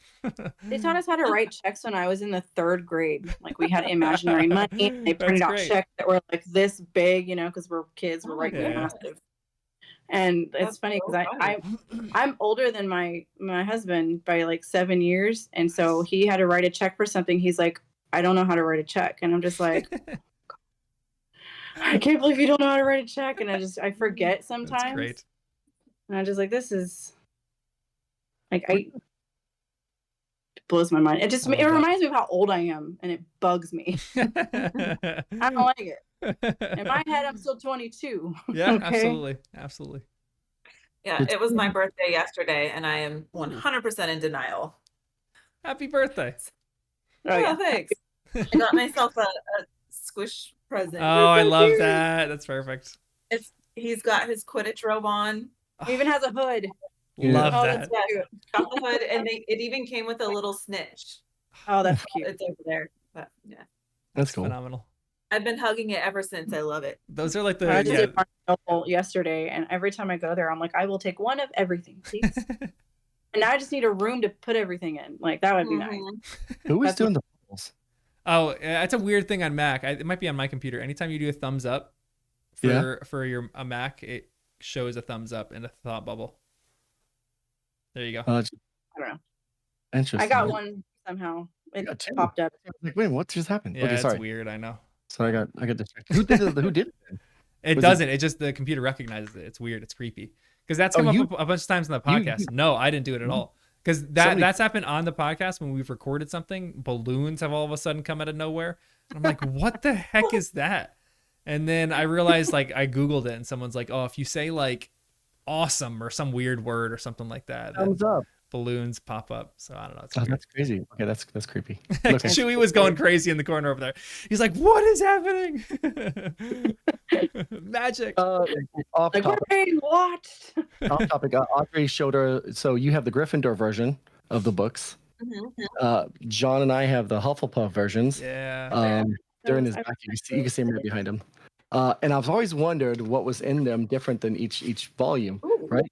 S3: They taught us how to write checks when I was in the 3rd grade. Like we had imaginary money. They printed out checks that were like this big, you know, because we're kids. We're writing massive. And it's funny because I'm older than my husband by like 7 years, and so he had to write a check for something. He's like, I don't know how to write a check, and I'm just like, I can't believe you don't know how to write a check, and I forget sometimes. That's
S1: great.
S3: And I'm just like, this is like it blows my mind. It reminds me of how old I am, and it bugs me. I don't like it. In my head, I'm still 22.
S1: Yeah, okay? Absolutely.
S2: Yeah, it was my birthday yesterday, and I am 100% in denial.
S1: Happy birthday.
S2: Oh, yeah, thanks. I got myself a squish present.
S1: Oh, I love that. That's perfect.
S2: He's got his Quidditch robe on.
S3: He even has a hood.
S1: Love
S3: Oh,
S1: that.
S3: that's cute.
S2: Got the hood, and it even came with a little snitch.
S3: Oh, that's cute.
S2: It's over there. But yeah,
S4: That's cool.
S1: Phenomenal.
S2: I've been hugging it ever since. I love it.
S1: Those are like
S3: I just did Barnes & Noble yesterday, and every time I go there, I'm like, I will take one of everything, please. And now I just need a room to put everything in. Like, that would be nice.
S4: Who was doing the bubbles?
S1: Oh, it's a weird thing on Mac. It might be on my computer. Anytime you do a thumbs up for a Mac, it shows a thumbs up in a thought bubble. There you go.
S3: I don't know.
S4: Interesting.
S3: I got one somehow. It popped up.
S4: I was like, wait, what just happened?
S1: Yeah,
S4: okay, sorry.
S1: It's weird. I know.
S4: So I got distracted. Who did it? Who did it?
S1: It doesn't. It just the computer recognizes it. It's weird. It's creepy. Because that's come up a bunch of times in the podcast. No, I didn't do it at all. Because that's happened on the podcast when we've recorded something. Balloons have all of a sudden come out of nowhere. And I'm like, what the heck is that? And then I realized, like, I Googled it and someone's like, oh, if you say like awesome or some weird word or something like that,
S4: thumbs up,
S1: balloons pop up. So I don't know.
S4: Oh, that's crazy. Okay, that's creepy.
S1: Okay. Chewy was going crazy in the corner over there. He's like, what is happening? Magic.
S4: Off topic.
S3: What?
S4: Off topic. Audrey showed her. So you have the Gryffindor version of the books. John and I have the Hufflepuff versions.
S1: Yeah.
S4: They're in his back. You can see him right behind him. And I've always wondered what was in them different than each volume.
S2: Ooh.
S4: Right.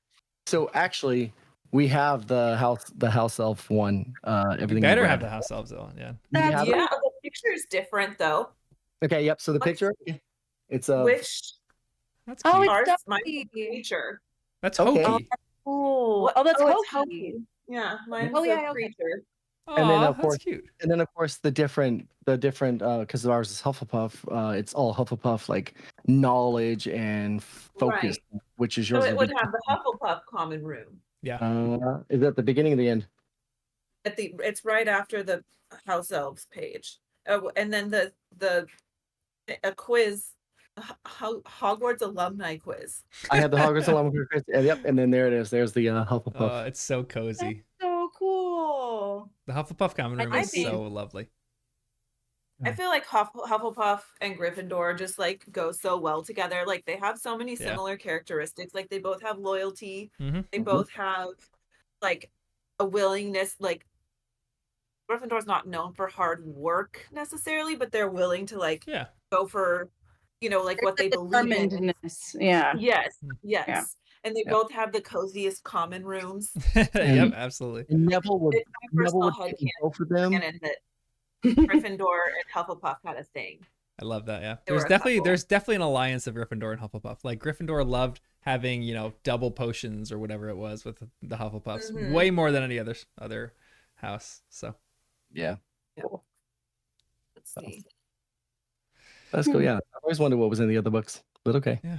S4: So actually, we have the house elf one. Everything.
S1: You better have the house elves on. Yeah.
S2: The picture is different though.
S4: Okay. Yep. So the picture, it's a
S1: That's cute.
S2: It's my creature.
S1: That's hokey.
S3: Oh, that's hokey.
S2: Yeah, mine's a creature.
S1: Oh,
S4: and then of course,
S1: that's cute.
S4: And then of course the different because ours is Hufflepuff. It's all Hufflepuff like knowledge and focus, which is yours.
S2: So it would have the Hufflepuff common room.
S1: Yeah.
S4: Is that the beginning or the end?
S2: It's right after the House Elves page, and then a quiz, Hogwarts alumni quiz.
S4: I have the Hogwarts alumni quiz. Yep, and then there it is. There's the Hufflepuff.
S1: Oh, it's so cozy.
S3: That's so cool.
S1: The Hufflepuff common room is so lovely.
S2: I feel like Hufflepuff and Gryffindor just like go so well together. Like they have so many similar characteristics. Like they both have loyalty. They both have like a willingness. Like Gryffindor's not known for hard work necessarily, but they're willing to like go for, like what they believe in.
S3: Yeah.
S2: Yes. Yeah. And they both have the coziest common rooms.
S1: Yep, absolutely.
S4: And Neville would go for them.
S2: That Gryffindor and Hufflepuff had a thing.
S1: I love that. Yeah, there's definitely an alliance of Gryffindor and Hufflepuff. Like Gryffindor loved having double potions or whatever it was with the Hufflepuffs, way more than any other house. So
S4: yeah.
S2: Cool. Let's see.
S4: That's cool. Yeah, I always wondered what was in the other books, but okay.
S1: Yeah.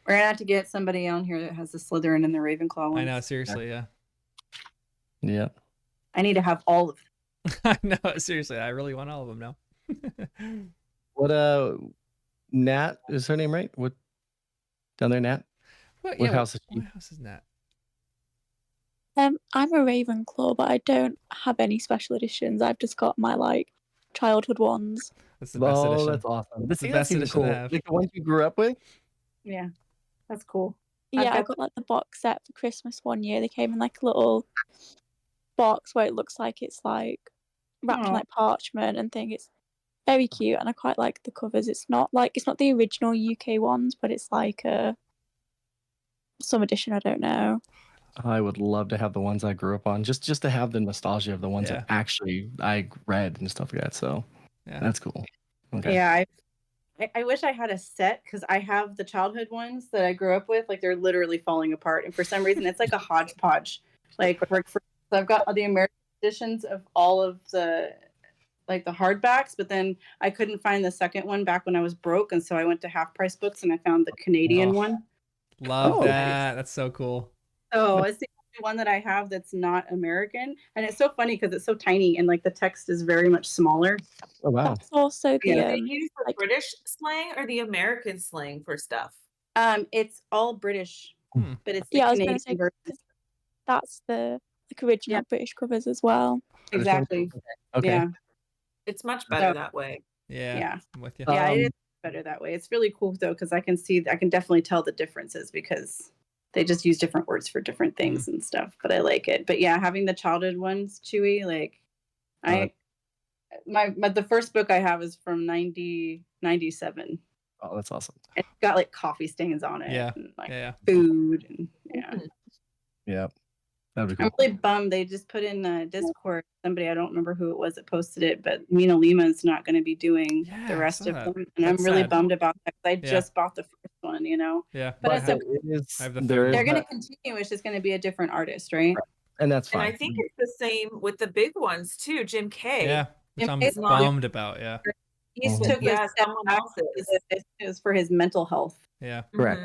S3: We're gonna have to get somebody on here that has the Slytherin and the Ravenclaw ones.
S1: I know, seriously, yeah.
S4: Yeah.
S3: I need to have all of them.
S1: I know, seriously, I really want all of them now.
S4: What Nat is her name, right? What down there, Nat? What house is she?
S1: What house is Nat?
S5: I'm a Ravenclaw, but I don't have any special editions. I've just got my childhood ones.
S1: That's the best edition.
S4: Oh, that's awesome.
S1: That's the best edition to have.
S4: Like the ones you grew up with?
S3: Yeah. That's cool.
S5: Yeah, I got the box set for Christmas one year. They came in a little box where it looks like it's wrapped in parchment and thing. It's very cute and I quite like the covers. It's not the original UK ones, but it's some edition, I don't know.
S4: I would love to have the ones I grew up on, just to have the nostalgia of the ones that actually I read and stuff like that. So that's cool. Okay.
S3: Yeah, I wish I had a set because I have the childhood ones that I grew up with. Like they're literally falling apart, and for some reason it's like a hodgepodge. I've got the American editions of all of the the hardbacks, but then I couldn't find the second one back when I was broke, and so I went to Half Price Books and I found the Canadian one.
S1: Love that. That's so cool.
S3: So it's the only one that I have that's not American, and it's so funny because it's so tiny and the text is very much smaller.
S4: Oh wow!
S5: That's also
S2: they use the British slang or the American slang for stuff.
S3: It's all British, but it's
S5: I was going to say that's the original British covers as well.
S3: Exactly.
S4: Okay.
S3: Yeah,
S2: it's much better that way.
S3: Yeah.
S1: I'm with you.
S3: Yeah, it is better that way. It's really cool though, because I can definitely tell the differences because they just use different words for different things and stuff. But I like it. But yeah, having the childhood ones, Chewy, like the first book I have is from 97.
S4: Oh, that's awesome.
S3: It's got like coffee stains on it.
S1: Yeah.
S3: And, like,
S1: yeah.
S3: food and
S4: Yeah. That'd be cool.
S3: I'm really bummed. They just put in the Discord, somebody, I don't remember who it was that posted it, but Mina Lima's not going to be doing the rest of them. And I'm really bummed about that because I just bought the first one, you know?
S1: Yeah.
S3: But it's okay.
S1: I have the third.
S3: They're going to continue. It's just going to be a different artist, right?
S4: And that's fine.
S2: And I think it's the same with the big ones too. Jim K.
S1: Yeah. Which I'm bummed about. Yeah.
S3: He took a step back. It was for his mental health.
S1: Yeah.
S4: Correct.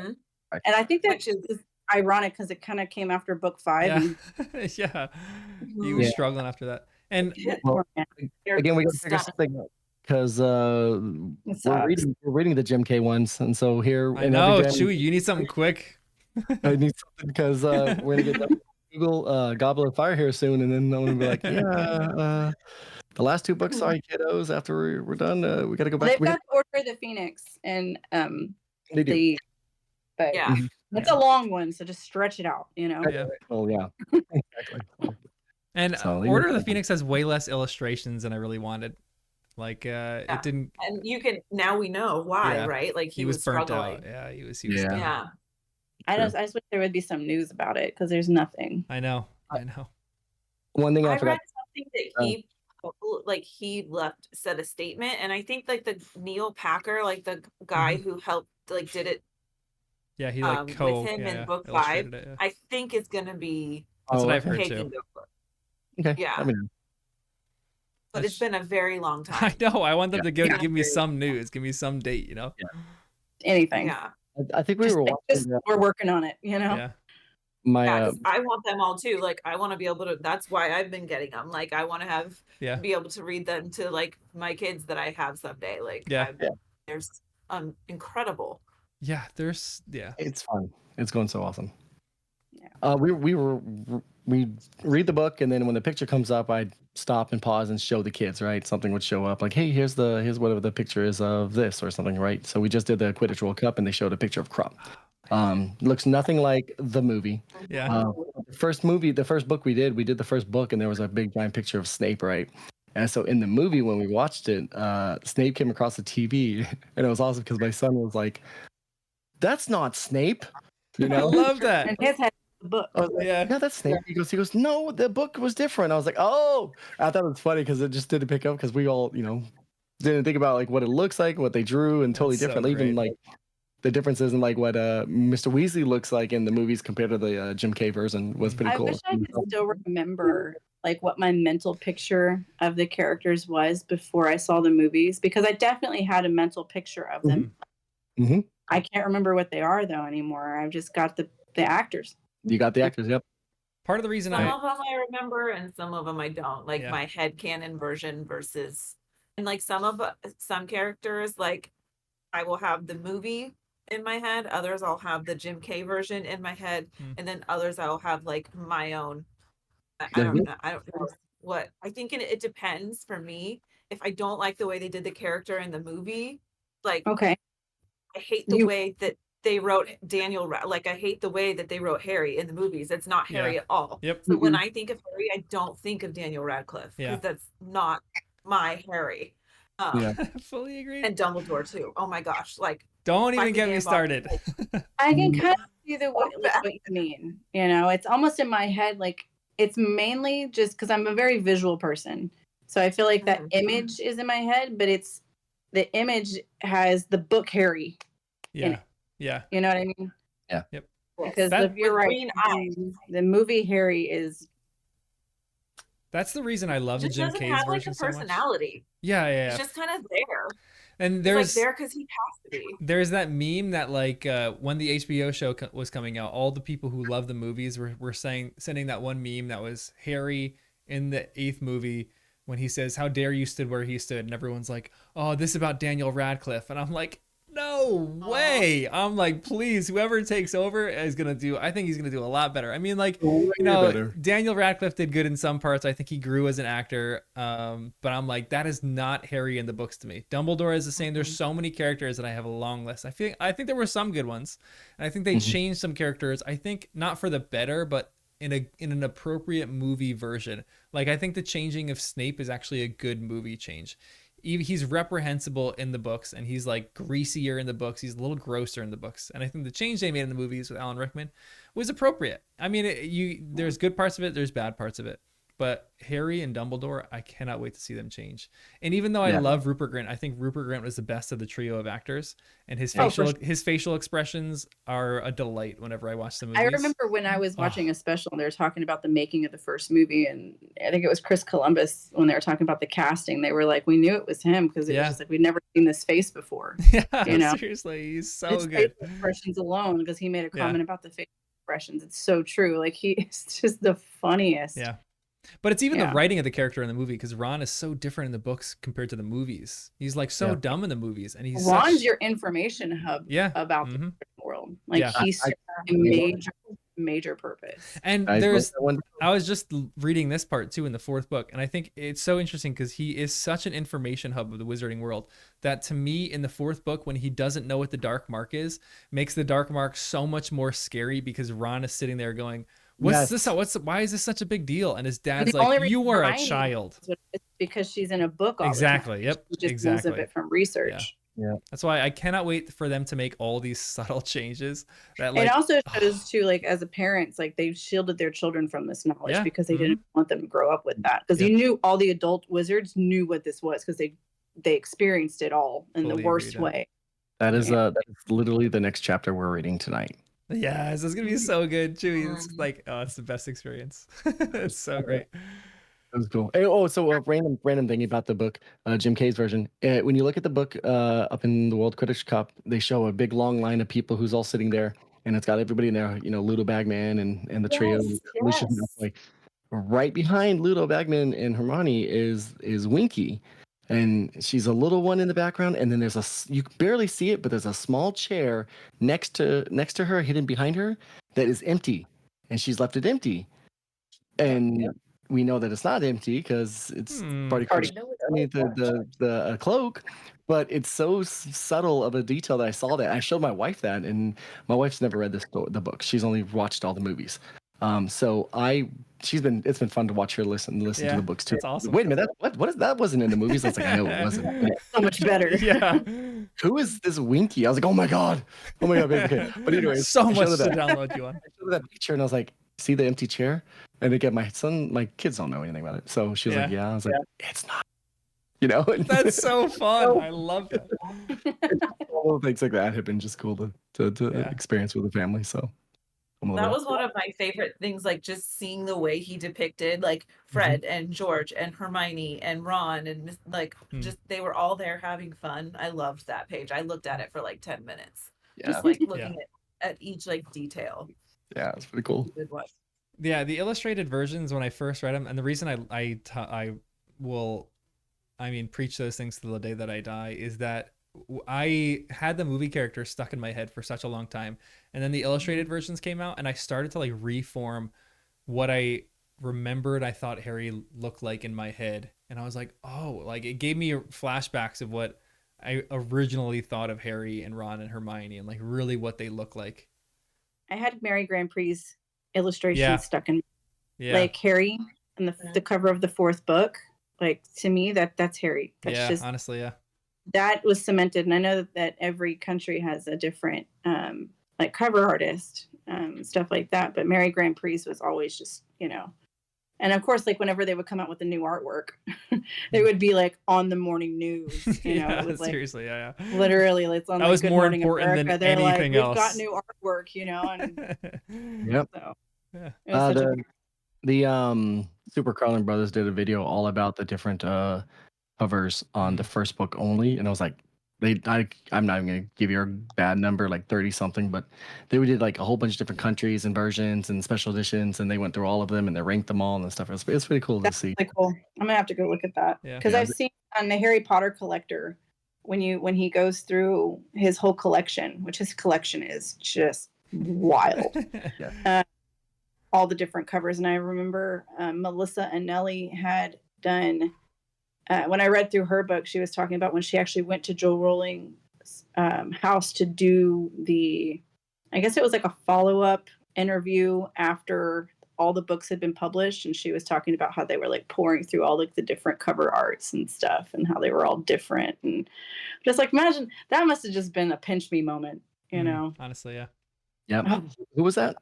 S3: And I think that is ironic because it kind of came after book 5.
S1: Yeah.
S3: And
S1: yeah. He was struggling after that. And
S4: again, we got to figure something out because we're reading the Jim K ones, and so here.
S1: I know, Chewy, you need something quick.
S4: I need something because we're gonna get Google Goblet of Fire here soon, and then I'm gonna be like, yeah. The last 2 books, sorry, kiddos. After we're done, we got to go back.
S3: They've got Order of the Phoenix, and
S4: they do.
S3: But it's a long one, so just stretch it out, you know.
S1: Yeah.
S4: Oh yeah. Exactly.
S1: And Order of the Phoenix has way less illustrations than I really wanted. Like it didn't.
S2: And now we know why, right? Like he was
S1: burnt
S2: struggling.
S1: out. Yeah, he was.
S2: Yeah.
S3: I just wish there would be some news about it because there's nothing.
S1: I know.
S4: One thing I
S2: read something that he said a statement, and I think like the Neil Packer, like the guy who helped did it.
S1: Yeah, he
S2: with him in book 5. I think it's gonna be.
S1: That's what I've heard too.
S4: Okay.
S2: Yeah. But it's been a very long time.
S1: I know. I want them to give me some news, give me some date, you know.
S4: Yeah.
S3: Anything.
S2: Yeah.
S4: I think we're
S3: working on it, you know.
S1: Yeah.
S2: I want them all too. Like I want to be able to. That's why I've been getting them. Like I want to be able to read them to like my kids that I have someday. Like there's incredible.
S1: Yeah,
S4: it's fun. It's going so awesome.
S3: Yeah.
S4: We read the book, and then when the picture comes up, I'd stop and pause and show the kids. Right, something would show up like, hey, here's whatever the picture is of this or something. Right. So we just did the Quidditch World Cup, and they showed a picture of Crumb. Looks nothing like the movie.
S1: Yeah.
S4: The first book we did the first book, and there was a big giant picture of Snape. Right. And so in the movie, when we watched it, Snape came across the TV, and it was awesome because my son was like, "That's not Snape," you know.
S1: I love that.
S3: And his had the book.
S4: I was like, yeah, that's Snape. He goes, no, the book was different. I was like, oh, I thought it was funny because it just didn't pick up because we all, didn't think about like what it looks like, what they drew, and totally different. Even like the differences in like what Mr. Weasley looks like in the movies compared to the Jim K version was pretty cool.
S3: I wish I could still remember like what my mental picture of the characters was before I saw the movies, because I definitely had a mental picture of them.
S4: Mm-hmm.
S3: I can't remember what they are though anymore. I've just got the actors.
S4: You got the actors, yep.
S1: Part of the reason
S2: some of them I remember and some of them I don't. Like my headcanon version versus, and like some characters, like I will have the movie in my head. Others I'll have the Jim K version in my head, and then others I'll have like my own. I don't know what. I think it depends for me. If I don't like the way they did the character in the movie, like I hate the way that they wrote Daniel. Like I hate the way that they wrote Harry in the movies. It's not Harry at all.
S1: Yep.
S2: So when I think of Harry, I don't think of Daniel Radcliffe because that's not my Harry.
S1: Fully agree.
S2: And Dumbledore too. Oh my gosh! Like
S1: don't even get me started.
S3: I can kind of see what you mean. It's almost in my head. Like it's mainly just because I'm a very visual person, so I feel like that image is in my head, but it's the image has the book Harry. In it.
S1: Yeah.
S3: You know what I mean?
S4: Yeah.
S1: Yep.
S3: Because if you're right, the movie Harry is.
S1: That's the reason I love the Jim K's version so much.
S2: Personality.
S1: Yeah.
S2: He's just kind of there.
S1: And there's
S2: there because he has to be.
S1: There's that meme that like when the HBO show was coming out, all the people who love the movies were sending that one meme that was Harry in the 8th movie when he says, "How dare you stood where he stood," and everyone's like, "Oh, this is about Daniel Radcliffe," and I'm like, No way. I'm like, please, whoever takes over is gonna do. I think he's gonna do a lot better. I mean, like, Daniel Radcliffe did good in some parts. I think he grew as an actor. But I'm like, that is not Harry in the books to me. Dumbledore is the same. There's so many characters that I have a long list. I think there were some good ones, and I think they changed some characters. I think not for the better, but in an appropriate movie version. Like, I think the changing of Snape is actually a good movie change. He's reprehensible in the books, and he's like greasier in the books. He's a little grosser in the books, and I think the change they made in the movies with Alan Rickman was appropriate. I mean, there's good parts of it, there's bad parts of it, but Harry and Dumbledore, I cannot wait to see them change. And even though I love Rupert Grint, I think Rupert Grint was the best of the trio of actors, and his facial expressions are a delight whenever I watch the movies.
S3: I remember when I was watching a special and they were talking about the making of the first movie, and I think it was Chris Columbus, when they were talking about the casting, they were like, we knew it was him because it was just like, we'd never seen this face before.
S1: Seriously, he's so
S3: his
S1: good.
S3: Facial expressions alone, because he made a comment about the facial expressions. It's so true. Like, he's just the funniest.
S1: Yeah. But it's even the writing of the character in the movie, because Ron is so different in the books compared to the movies. He's like so dumb in the movies, and
S3: Ron's your information hub about the world. Like, he's a major purpose.
S1: And I was just reading this part too in the fourth book, and I think it's so interesting because he is such an information hub of the wizarding world that, to me, in the fourth book, when he doesn't know what the dark mark is, makes the dark mark so much more scary, because Ron is sitting there going, what's this? Why is this such a big deal? And his dad's like, you are a child.
S3: It's because she's in a book all
S1: exactly.
S3: the time.
S1: Yep.
S3: She just knows of it from research.
S4: Yeah.
S1: That's why I cannot wait for them to make all these subtle changes. That, like,
S3: it also shows too, like, as a parents, like, they've shielded their children from this knowledge because they didn't want them to grow up with that. Because you knew all the adult wizards knew what this was, because they experienced it all in the worst way.
S4: That is literally the next chapter we're reading tonight.
S1: Yes, it's gonna be so good too. It's like, it's the best experience. It's so great.
S4: That was cool. So random thing about the book, Jim Kay's version. When you look at the book up in the World Quidditch Cup, they show a big long line of people who's all sitting there, and it's got everybody in there. You know, Ludo Bagman and the trio. Like, right behind Ludo Bagman and Hermione is Winky, and she's a little one in the background. And then you can barely see it, but there's a small chair next to her, hidden behind her, that is empty, and she's left it empty. And we know that it's not empty because it's the cloak, but it's so subtle of a detail that I saw that. I showed my wife that, and my wife's never read the book. She's only watched all the movies. So it's been fun to watch her listen to the books too.
S1: That's awesome.
S4: Wait a minute, what is that? Wasn't in the movies. I was like, I know it wasn't.
S3: So much better.
S1: Yeah.
S4: Who is this Winky? I was like, oh my god. Okay. But anyway,
S1: so much to download you on.
S4: I showed her that picture, and I was like, see the empty chair? And again, my kids don't know anything about it. So she was like, yeah. I was like, it's not. You know?
S1: That's so fun. I love that.
S4: All things like that have been just cool to experience with the family. So
S2: that was one of my favorite things, like just seeing the way he depicted like Fred and George and Hermione and Ron, and like just they were all there having fun. I loved that page. I looked at it for like 10 minutes. Just like looking at each like detail.
S4: Yeah, it's pretty cool.
S1: Yeah, the illustrated versions, when I first read them, and the reason I preach those things to the day that I die, is that I had the movie character stuck in my head for such a long time, and then the illustrated versions came out, and I started to like reform what I remembered I thought Harry looked like in my head, and I was like, oh, like it gave me flashbacks of what I originally thought of Harry and Ron and Hermione, and like really what they look like.
S3: I had Mary Grand Prix's illustration stuck in like Harry in the cover of the fourth book. Like, to me, that's Harry. That's just,
S1: honestly,
S3: that was cemented. And I know that every country has a different like cover artist, stuff like that. But Mary Grand Prix was always just, and of course, like whenever they would come out with the new artwork, they would be like on the morning news. It was like,
S1: seriously,
S3: literally, it's on.
S1: That was Good more Morning important America. Than
S3: They're
S1: anything
S3: like,
S1: else.
S3: We've got new artwork, and
S4: yep.
S3: So,
S4: the Super Carlin Brothers did a video all about the different covers on the first book only, and I was like, I'm not even gonna give you a bad number, like 30 something, but they did like a whole bunch of different countries and versions and special editions, and they went through all of them and they ranked them all and stuff. It's pretty cool to see.
S3: Really cool. I'm gonna have to go look at that because I've seen on the Harry Potter collector when he goes through his whole collection, which his collection is just wild. All the different covers. And I remember Melissa and Nellie had done, when I read through her book, she was talking about when she actually went to Joel Rolling's house to do I guess it was like a follow-up interview after all the books had been published, and she was talking about how they were like pouring through all like the different cover arts and stuff and how they were all different, and just like imagine that must have just been a pinch me moment, you know.
S1: Honestly, yeah.
S4: Yep. Who was that?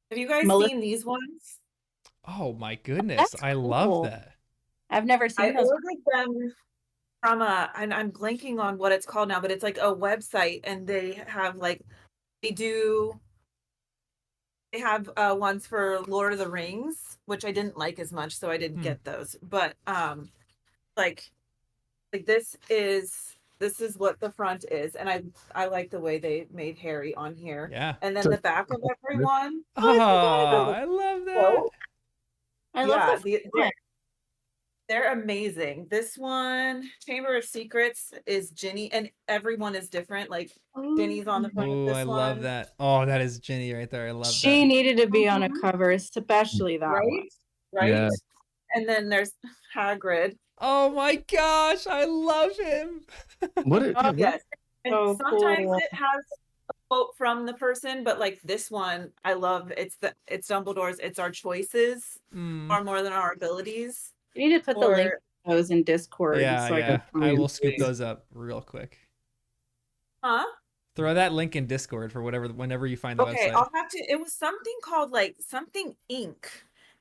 S2: Have you guys seen these ones?
S1: Oh my goodness, I love that.
S3: I've never seen those.
S2: I ordered them from and I'm blanking on what it's called now, but it's like a website, and they have like they have ones for Lord of the Rings, which I didn't like as much, so I didn't get those. But like this is what the front is, and I like the way they made Harry on here.
S1: Yeah.
S2: And then the back of everyone.
S1: I love that.
S3: I love that.
S2: They're amazing. This one, Chamber of Secrets, is Ginny, and everyone is different. Like Ginny's on the front of this one.
S1: I love that. Oh, that is Ginny right there. I love that.
S3: She needed to be on a cover, especially that one.
S2: Right?
S4: Yeah.
S2: And then there's Hagrid.
S1: Oh my gosh, I love him.
S2: Yes. And
S3: so
S2: sometimes
S3: cool.
S2: it has a quote from the person, but like this one, I love it's Dumbledore's, it's our choices far more than our abilities.
S3: You need to put the link to those in Discord.
S1: Yeah, I will scoop those up real quick.
S2: Huh?
S1: Throw that link in Discord for whenever you find the website.
S2: Okay, I'll have to. It was something called like something Inc.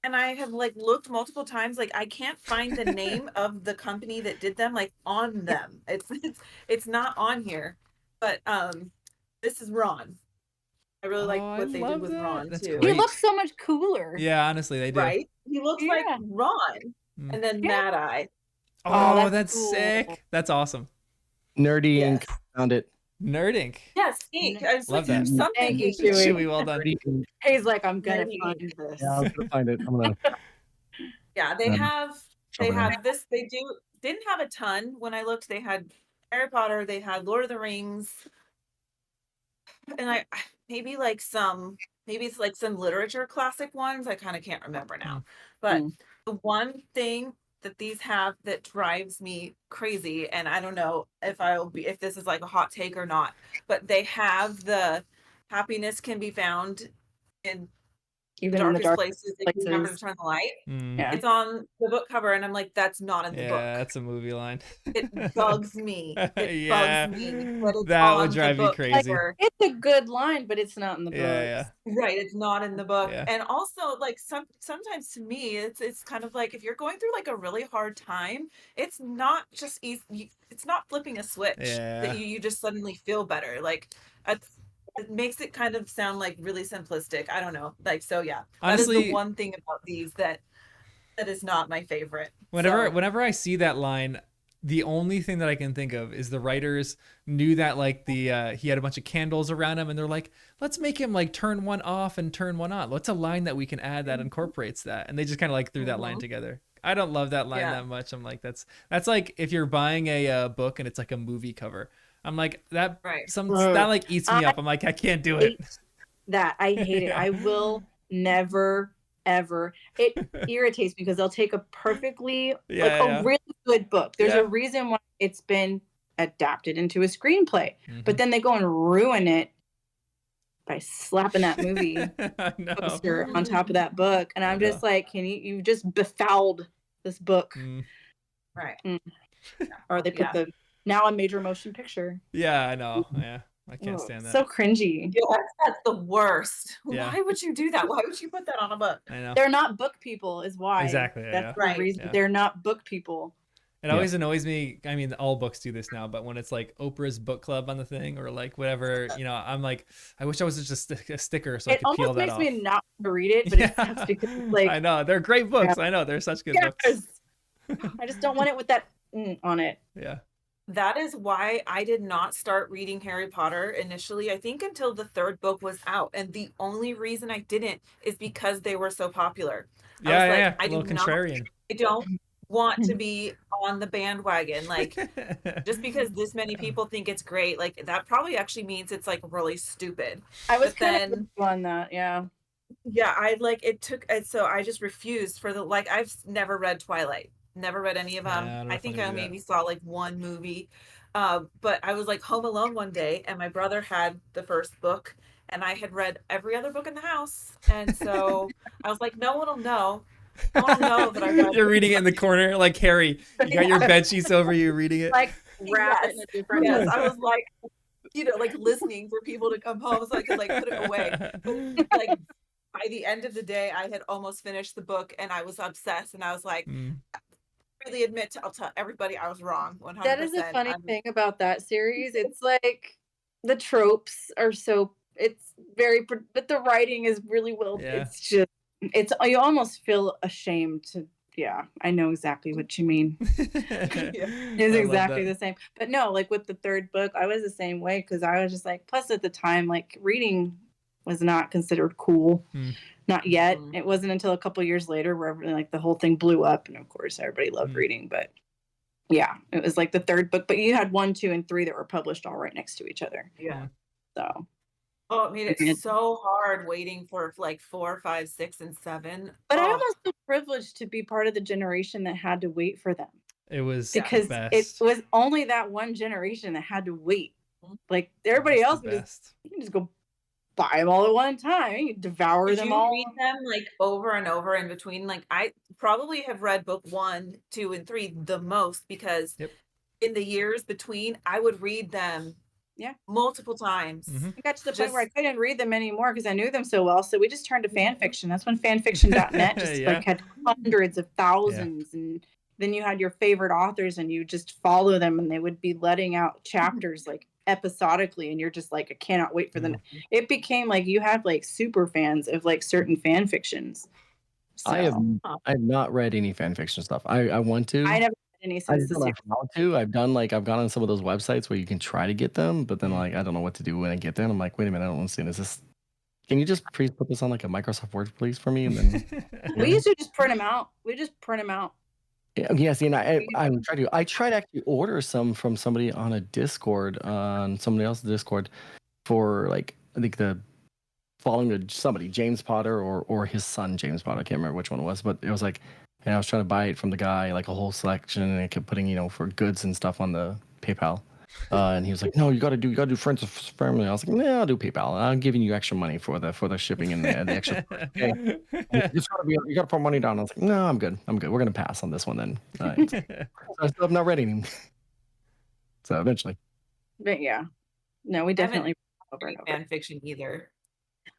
S2: And I have like looked multiple times. Like I can't find the name of the company that did them like on them. It's not on here. But this is Ron. I really like what they did with Ron too.
S3: He looks so much cooler.
S1: Yeah, honestly, they do.
S2: Right? He looks like Ron. And then Mad Eye.
S1: Oh, that's cool. Sick. That's awesome.
S4: Nerdy Ink. Found it.
S1: Nerd Ink.
S2: Yes, Ink. I was
S1: love
S2: like,
S1: that.
S2: Something Ink.
S1: Chewy, well done.
S3: He's like, I'm gonna find this.
S4: Yeah, I'm gonna find it. I'm gonna.
S2: Yeah, they have this. They didn't have a ton when I looked. They had Harry Potter. They had Lord of the Rings, and maybe it's like some literature classic ones. I kind of can't remember now, but the one thing that these have that drives me crazy, and I don't know if this is like a hot take or not, but they have the happiness can be found in even the darkest places if you remember to turn the light.
S3: Yeah.
S2: It's on the book cover, and I'm like, that's not in the book.
S1: Yeah, that's a movie line.
S2: It bugs me. It bugs me.
S1: That would drive me crazy.
S3: It's a good line, but it's not in the book.
S1: Yeah.
S2: Right, it's not in the book.
S1: Yeah.
S2: And also, like sometimes to me, it's kind of like if you're going through like a really hard time, it's not just easy. It's not flipping a switch that you just suddenly feel better. Like it makes it kind of sound like really simplistic. I don't know. Like, so yeah, honestly, that is the one thing about these that is not my favorite.
S1: Whenever I see that line, the only thing that I can think of is the writers knew that like he had a bunch of candles around him, and they're like, let's make him like turn one off and turn one on. What's a line that we can add that incorporates that? And they just kind of like threw that line together. I don't love that line that much. I'm like, that's like if you're buying a book and it's like a movie cover. I'm like that that like eats me up. I'm like, I can't do it.
S3: I hate it. I will never ever. It irritates me because they'll take a perfectly a really good book. There's a reason why it's been adapted into a screenplay, but then they go and ruin it by slapping that movie poster on top of that book. And I'm just like, you've just befouled this book.
S2: Right.
S3: Or they put now a major motion picture.
S1: Yeah, I know. Yeah. I can't stand that.
S3: So cringy.
S2: Yeah, that's the worst.
S1: Yeah.
S2: Why would you do that? Why would you put that on a book?
S1: I know.
S3: They're not book people is why.
S1: Exactly.
S3: That's the reason. Yeah. They're not book people.
S1: It always annoys me. I mean, all books do this now, but when it's like Oprah's book club on the thing or like whatever, I'm like, I wish I was just a sticker so I could peel that off.
S3: It almost makes me not want to read it, but it's because like
S1: I know they're great books. I know they're such good books.
S3: I just don't want it with that on it.
S1: Yeah.
S2: That is why I did not start reading Harry Potter initially, I think until the third book was out. And the only reason I didn't is because they were so popular.
S1: I was like, a little contrarian.
S2: I don't want to be on the bandwagon. Like, just because this many people think it's great, like that probably actually means it's like really stupid.
S3: I was kind of on that, yeah.
S2: Yeah, so I just refused for the, like, I've never read Twilight, never read any of them.
S1: Yeah,
S2: I think I maybe saw like one movie. But I was like home alone one day and my brother had the first book and I had read every other book in the house. And so I was like, no one will know. No one will know that I read.
S1: You're reading it in the corner like Harry. You got your bed sheets over you reading it.
S3: Like wrap it in a different.
S2: Yes, I was like, like listening for people to come home so I could like put it away. But like by the end of the day, I had almost finished the book and I was obsessed. And I was like, really admit I'll tell everybody I was wrong. 100%.
S3: That is a funny thing about that series. It's like the tropes are so, it's very, but the writing is really well. Yeah. It's just, you almost feel ashamed to. Yeah, I know exactly what you mean. It's exactly the same. But no, like with the third book, I was the same way because I was just like, plus at the time, like reading was not considered cool. Not yet. It wasn't until a couple years later where like the whole thing blew up. And of course, everybody loved reading. But yeah, it was like the third book. But you had 1, 2, and 3 that were published all right next to each other.
S2: Yeah.
S3: So.
S2: Oh, I mean, it's so hard waiting for like 4, 5, 6, and 7.
S3: But I almost feel privileged to be part of the generation that had to wait for them.
S1: It was
S3: because it was only that one generation that had to wait. Like everybody else, you can just go buy them all at one time. You devour them all.
S2: Read them like over and over in between. Like I probably have read book 1, 2, and 3 the most because in the years between, I would read them.
S3: Yeah,
S2: multiple times.
S3: I got to the point where I couldn't read them anymore because I knew them so well. So we just turned to fan fiction. That's when fanfiction.net just like had hundreds of thousands, and then you had your favorite authors, and you just follow them, and they would be letting out chapters like episodically, and you're just like, I cannot wait for them. It became like you had like super fans of like certain fan fictions.
S4: So. I have not read any fan fiction stuff. I want to.
S3: I never. I don't know
S4: how to. I've gone on some of those websites where you can try to get them, but then like I don't know what to do when I get there. And I'm like, wait a minute, I don't want to see this. Can you just please put this on like a Microsoft Word, please, for me? And then
S3: we used to just print them out.
S4: Yeah, see, and I tried to actually order some from somebody on a Discord, on somebody else's Discord, for like I think following somebody, James Potter or his son James Potter. I can't remember which one it was, but it was like. And I was trying to buy it from the guy, like a whole selection, and I kept putting, for goods and stuff on the PayPal. And he was like, "No, you got to do friends of family." I was like, "Yeah, I'll do PayPal. I'm giving you extra money for the shipping and the extra." You got to put money down. I was like, "No, I'm good. We're gonna pass on this one then." So I still have not read any. So eventually.
S3: But yeah, no, we definitely
S2: fan fiction either.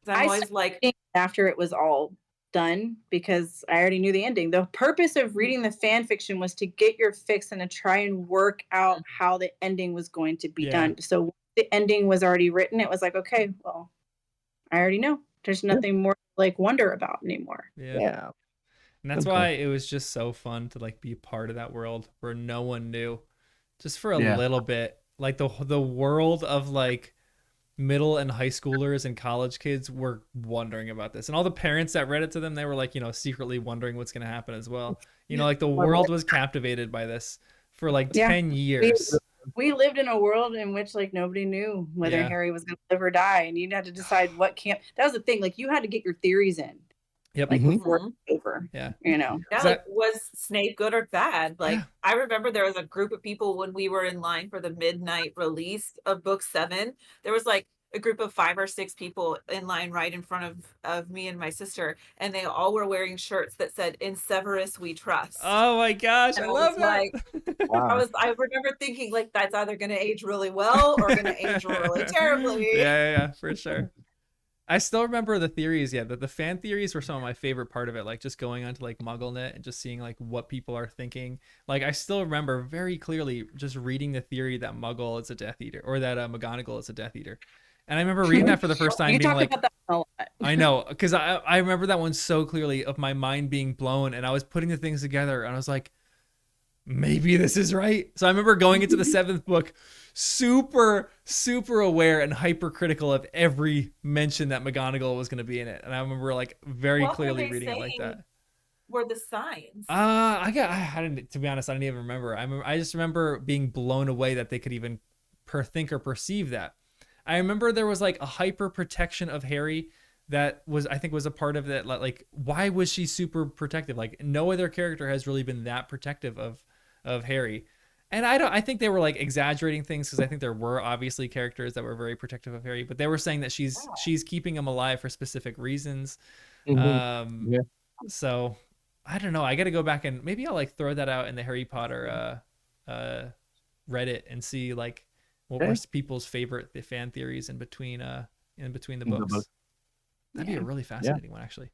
S2: I'm always like
S3: after it was all done because I already knew the ending. The purpose of reading the fan fiction was to get your fix and to try and work out how the ending was going to be done. So the ending was already written. It was like, okay, well, I already know. There's nothing more to like wonder about anymore.
S1: Yeah. And that's why it was just so fun to like be part of that world where no one knew, just for a little bit. Like the world of like middle and high schoolers and college kids were wondering about this, and all the parents that read it to them, they were like, secretly wondering what's going to happen as well. Like the world was captivated by this for like 10 years.
S3: We lived in a world in which like nobody knew whether Harry was going to live or die, and you had to decide what camp. That was the thing. Like you had to get your theories in.
S1: Yep.
S3: Like before it was over.
S1: Yeah.
S2: Yeah. Like, was Snape good or bad? Like I remember there was a group of people when we were in line for the midnight release of book 7. There was like a group of 5 or 6 people in line right in front of me and my sister, and they all were wearing shirts that said "In Severus We Trust."
S1: Oh my gosh, I love that.
S2: Like, wow. I remember thinking like that's either going to age really well or going to age really terribly.
S1: Yeah, for sure. I still remember the theories. Yeah, the fan theories were some of my favorite part of it. Like just going onto like MuggleNet and just seeing like what people are thinking. Like I still remember very clearly just reading the theory that Muggle is a Death Eater, or that McGonagall is a Death Eater. And I remember reading that for the first time, being like, about that a lot. I know, because I remember that one so clearly, of my mind being blown, and I was putting the things together, and I was like, maybe this is right. So I remember going into the 7th book super, super aware and hypercritical of every mention that McGonagall was going to be in it. And I remember like very clearly reading it like that.
S2: were the signs?
S1: I didn't, to be honest, I didn't even remember. I just remember being blown away that they could even think or perceive that. I remember there was like a hyper protection of Harry that I think was a part of that. Like, why was she super protective? Like, no other character has really been that protective of Harry. And I think they were like exaggerating things, because I think there were obviously characters that were very protective of Harry, but they were saying that she's keeping him alive for specific reasons. Yeah. So I don't know. I got to go back and maybe I'll like throw that out in the Harry Potter Reddit and see like what were people's favorite fan theories in between the books. That'd be a really fascinating one, actually.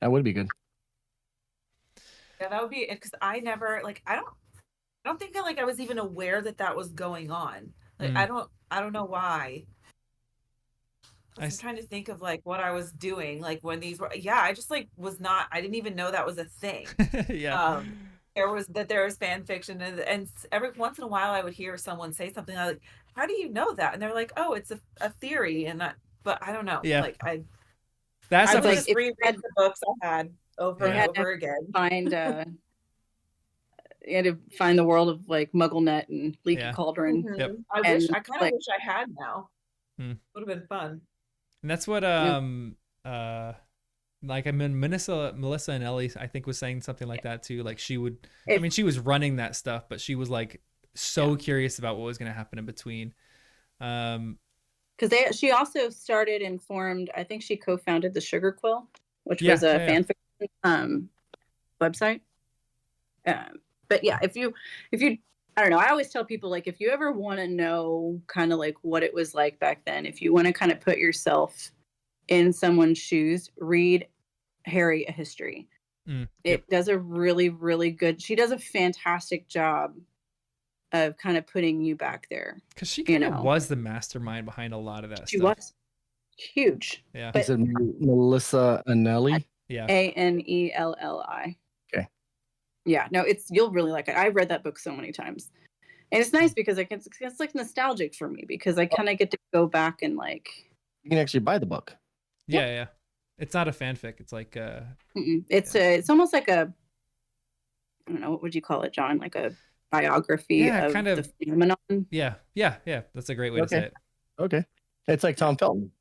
S4: That would be good.
S2: Yeah, that would be it, because I never like I don't think that like I was even aware that was going on. Like I don't know why. I'm trying to think of like what I was doing like when these were. Yeah, I just like was not. I didn't even know that was a thing.
S1: Yeah.
S2: There was fan fiction, and every once in a while I would hear someone say something like, "How do you know that?" And they're like, "Oh, it's a theory," but I don't know.
S1: Yeah.
S2: Like I
S1: would
S2: just reread the books I had over and over again.
S3: You had to find the world of like MuggleNet and Leaky Cauldron.
S1: Yep.
S2: I kind of wish I had now. Would have been fun.
S1: And that's what like I mean Melissa and Ellie I think was saying something like that too. Like she would, I mean she was running that stuff, but she was like so curious about what was going to happen in between.
S3: Because she also started and formed. I think she co-founded the Sugar Quill, which was a fan fiction website. But yeah, if you, I don't know. I always tell people like if you ever want to know kind of like what it was like back then, if you want to kind of put yourself in someone's shoes, read Harry: A History. It does a really, really good. She does a fantastic job of kind of putting you back there,
S1: because she kind of was the mastermind behind a lot of that.
S3: She was huge.
S1: Yeah.
S4: Is it Melissa Anelli?
S1: Yeah.
S3: Anelli.
S4: Okay.
S3: Yeah. No, you'll really like it. I've read that book so many times, and it's nice because it's like nostalgic for me, because I kind of get to go back and like.
S4: You can actually buy the book.
S1: Yeah. It's not a fanfic. It's like
S3: it's almost like a, I don't know, what would you call it, John? Like a biography of kind of the phenomenon.
S1: Yeah. That's a great way to say it.
S4: Okay. It's like Tom Felton.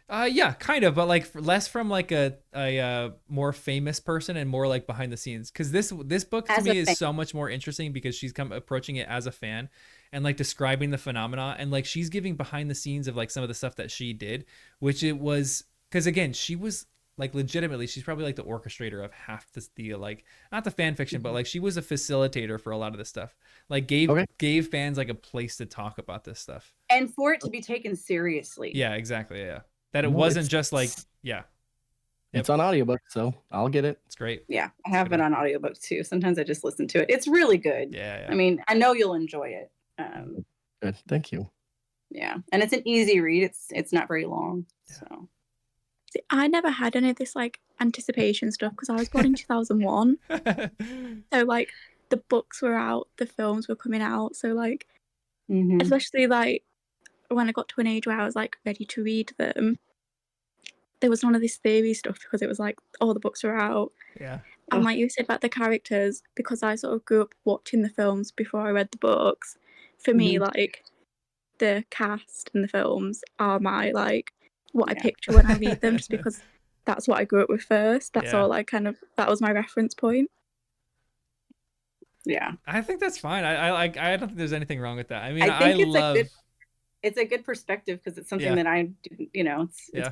S1: Yeah, kind of, but like less from like a more famous person and more like behind the scenes. Because this book to me is so much more interesting because she's approaching it as a fan and like describing the phenomena, and like she's giving behind the scenes of like some of the stuff that she did, which it was because again she was like legitimately she's probably like the orchestrator of half the like not the fan fiction, but like she was a facilitator for a lot of this stuff. Like gave fans like a place to talk about this stuff
S3: and for it to be taken seriously.
S1: Yeah, exactly. Yeah. That it wasn't just like,
S4: It's on audiobook, so I'll get it.
S1: It's great.
S3: Yeah, I have it on audiobook too. Sometimes I just listen to it. It's really good.
S1: Yeah.
S3: I mean, I know you'll enjoy it.
S4: Good. Thank you.
S3: Yeah, and it's an easy read. It's not very long. Yeah. So
S5: see, I never had any of this like anticipation stuff because I was born in 2001. So like the books were out, the films were coming out. So like, especially like when I got to an age where I was like ready to read them, there was none of this theory stuff because it was like all the books were out.
S1: Yeah.
S5: And like you said about the characters, because I sort of grew up watching the films before I read the books, for me like the cast and the films are my like what I picture when I read them, just because that's what I grew up with first. That's all I kind of, that was my reference point.
S3: Yeah.
S1: I think that's fine. I don't think there's anything wrong with that. I mean, I love
S3: it's a good perspective because it's something that I didn't, it's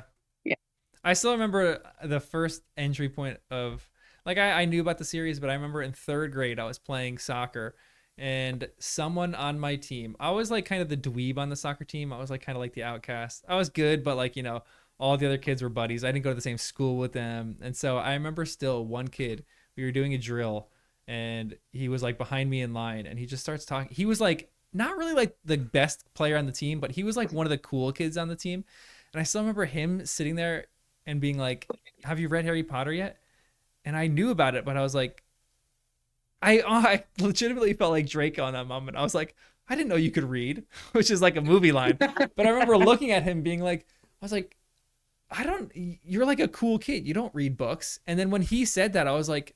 S1: I still remember the first entry point of like I knew about the series, but I remember in 3rd grade I was playing soccer and someone on my team, I was like kind of the dweeb on the soccer team. I was like kind of like the outcast. I was good, but like, all the other kids were buddies. I didn't go to the same school with them. And so I remember still one kid, we were doing a drill and he was like behind me in line and he just starts talking. He was like not really like the best player on the team, but he was like one of the cool kids on the team. And I still remember him sitting there and being like, have you read Harry Potter yet? And I knew about it, but I was like, I legitimately felt like Drake on that moment. I was like, I didn't know you could read, which is like a movie line. But I remember looking at him being like, I was like, you're like a cool kid. You don't read books. And then when he said that, I was like,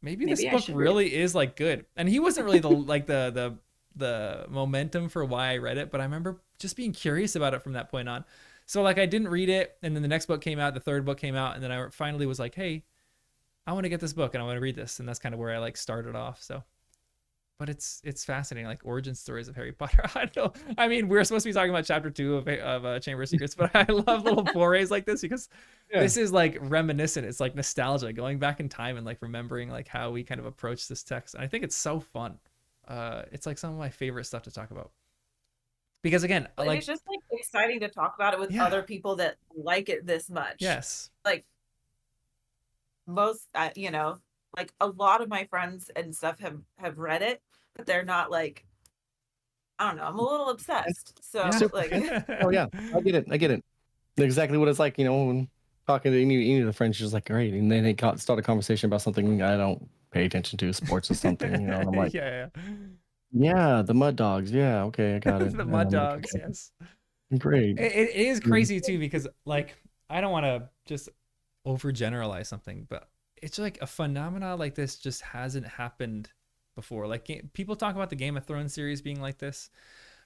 S1: maybe this book really is like good. And he wasn't really the momentum for why I read it, but I remember just being curious about it from that point on. So like I didn't read it, and then the next book came out, the third book came out, and then I finally was like, hey, I want to get this book and I want to read this. And that's kind of where I like started off. So, but it's fascinating, like origin stories of Harry Potter. I don't know. I mean, we're supposed to be talking about chapter 2 of Chamber of Secrets, but I love little forays like this because this is like reminiscent. It's like nostalgia, going back in time and like remembering like how we kind of approach this text. And I think it's so fun. It's like some of my favorite stuff to talk about. Because again, like
S2: it's just like exciting to talk about it with other people that like it this much.
S1: Yes.
S2: Like most, you know, like a lot of my friends and stuff have read it, but they're not like, I don't know, I'm a little obsessed. So like,
S4: oh yeah, I get it. Exactly what it's like, you know, when talking to any of the friends, just like, great, and then they start a conversation about something I don't pay attention to, sports or something, you know, and I'm like, yeah, the Mud Dogs, yeah, okay, I got it.
S1: The Mud Dogs, okay. Yes,
S4: great.
S1: It is crazy too, because like I don't want to just overgeneralize something, but it's like a phenomena like this just hasn't happened before. Like people talk about the Game of Thrones series being like this,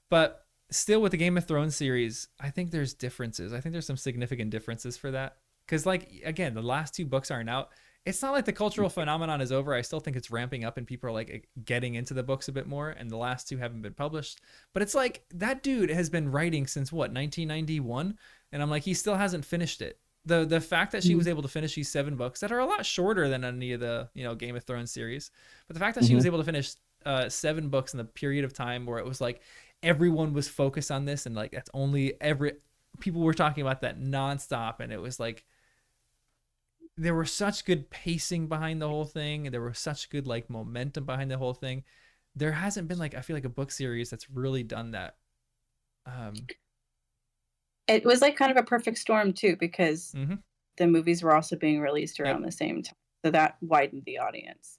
S1: but still with the Game of Thrones series, I think there's differences. I think there's some significant differences for that. Because like, again, the last 2 books aren't out. It's not like the cultural phenomenon is over. I still think it's ramping up and people are like getting into the books a bit more, and the last 2 haven't been published. But it's like that dude has been writing since what, 1991? And I'm like, he still hasn't finished it. The fact that she was able to finish these 7 books that are a lot shorter than any of the, you know, Game of Thrones series, but the fact that she was able to finish 7 books in the period of time where it was like everyone was focused on this, and like that's only people were talking about that nonstop, and it was like there were such good pacing behind the whole thing, and there was such good like momentum behind the whole thing. There hasn't been like, I feel like, a book series that's really done that.
S3: It was like kind of a perfect storm too, because the movies were also being released around the same time, so that widened the audience.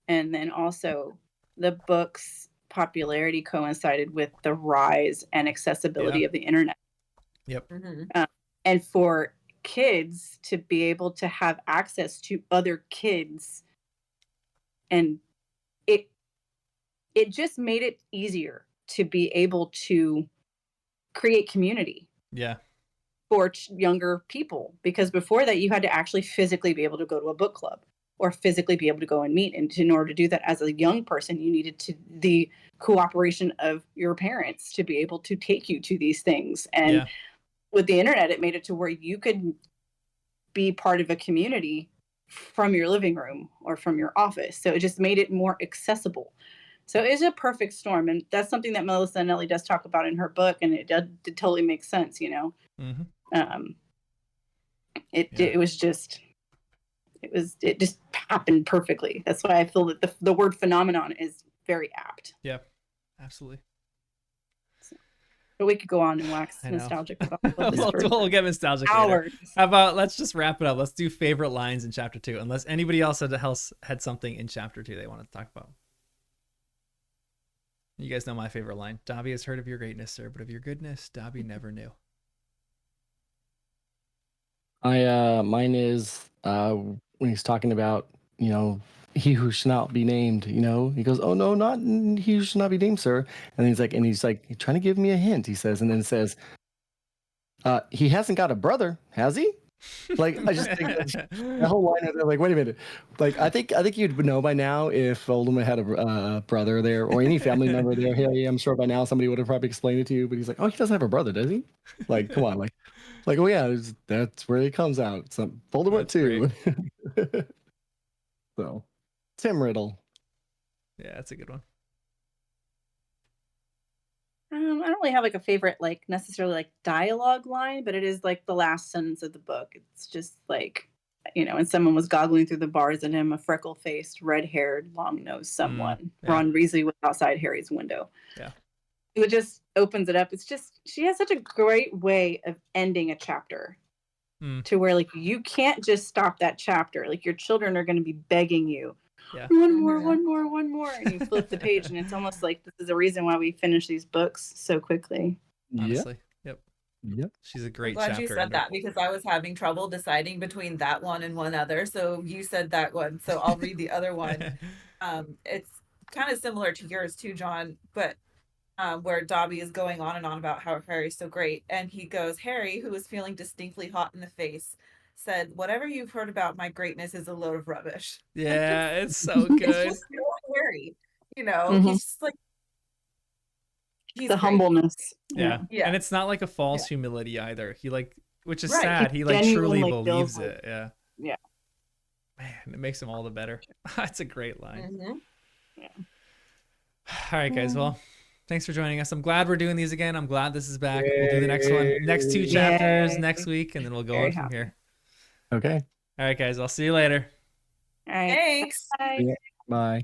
S3: And then also the book's popularity coincided with the rise and accessibility of the internet. And for kids to be able to have access to other kids, and it just made it easier to be able to create community for younger people, because before that you had to actually physically be able to go to a book club or physically be able to go and meet, and in order to do that as a young person you needed the cooperation of your parents to be able to take you to these things. And with the internet, it made it to where you could be part of a community from your living room or from your office. So it just made it more accessible. So it's a perfect storm. And that's something that Melissa Anelli does talk about in her book. And it totally makes sense, you know. It just happened perfectly. That's why I feel that the word phenomenon is very apt.
S1: Yeah, absolutely.
S3: But we could go on and wax nostalgic about this.
S1: We'll get nostalgic later. How about let's just wrap it up. Let's do favorite lines in chapter 2, unless anybody else had something in chapter 2 they wanted to talk about. You guys know my favorite line. Dobby has heard of your greatness, sir, but of your goodness, Dobby never knew.
S4: Mine is when he's talking about, you know, he who should not be named, you know, he goes, oh no, not he who should not be named, sir. And he's like trying to give me a hint, he says, and then it says, he hasn't got a brother, has he? Like, I just think the whole line of it, like, wait a minute, like I think you'd know by now if Voldemort had a brother there or any family member there. Hey, I'm sure by now somebody would have probably explained it to you, but he's like, oh, he doesn't have a brother, does he? Like, come on, like oh yeah, that's where it comes out. Some Voldemort too. So, Tim Riddle.
S1: Yeah, that's a good one.
S3: I don't really have like a favorite, like necessarily like dialogue line, but it is like the last sentence of the book. It's just like, you know, and someone was goggling through the bars at him, a freckle-faced, red-haired, long-nosed someone. Ron Weasley was outside Harry's window.
S1: Yeah.
S3: It just opens it up. It's just, she has such a great way of ending a chapter to where like you can't just stop that chapter. Like your children are going to be begging you. One more. And you flip the page and it's almost like this is a reason why we finish these books so quickly.
S1: Honestly. Yep.
S4: Yep.
S1: She's a great
S2: glad
S1: chapter
S2: you said
S1: ender.
S2: that because I was having trouble deciding between that one and one other. So you said that one. So I'll read the other one. It's kind of similar to yours too, John, but where Dobby is going on and on about how Harry's so great. And he goes, Harry, who was feeling distinctly hot in the face, said, whatever you've heard about my greatness is a load of rubbish.
S1: Yeah, it's so good.
S2: It's just so Harry. You know, he's just like, he's
S3: the
S2: great.
S3: humbleness.
S1: Yeah. And it's not like a false humility either. He like, which is
S2: Right.
S1: sad. He like truly believes it. Yeah.
S3: Yeah.
S1: Man, it makes him all the better. That's a great line.
S2: Mm-hmm.
S3: Yeah.
S1: All right, guys. Well, thanks for joining us. I'm glad we're doing these again. I'm glad this is back. We'll do the next one, next 2 chapters next week, and then we'll go on from here.
S4: Okay.
S1: All right, guys. I'll see you later.
S3: All right.
S2: Thanks.
S3: Bye.
S4: Yeah. Bye.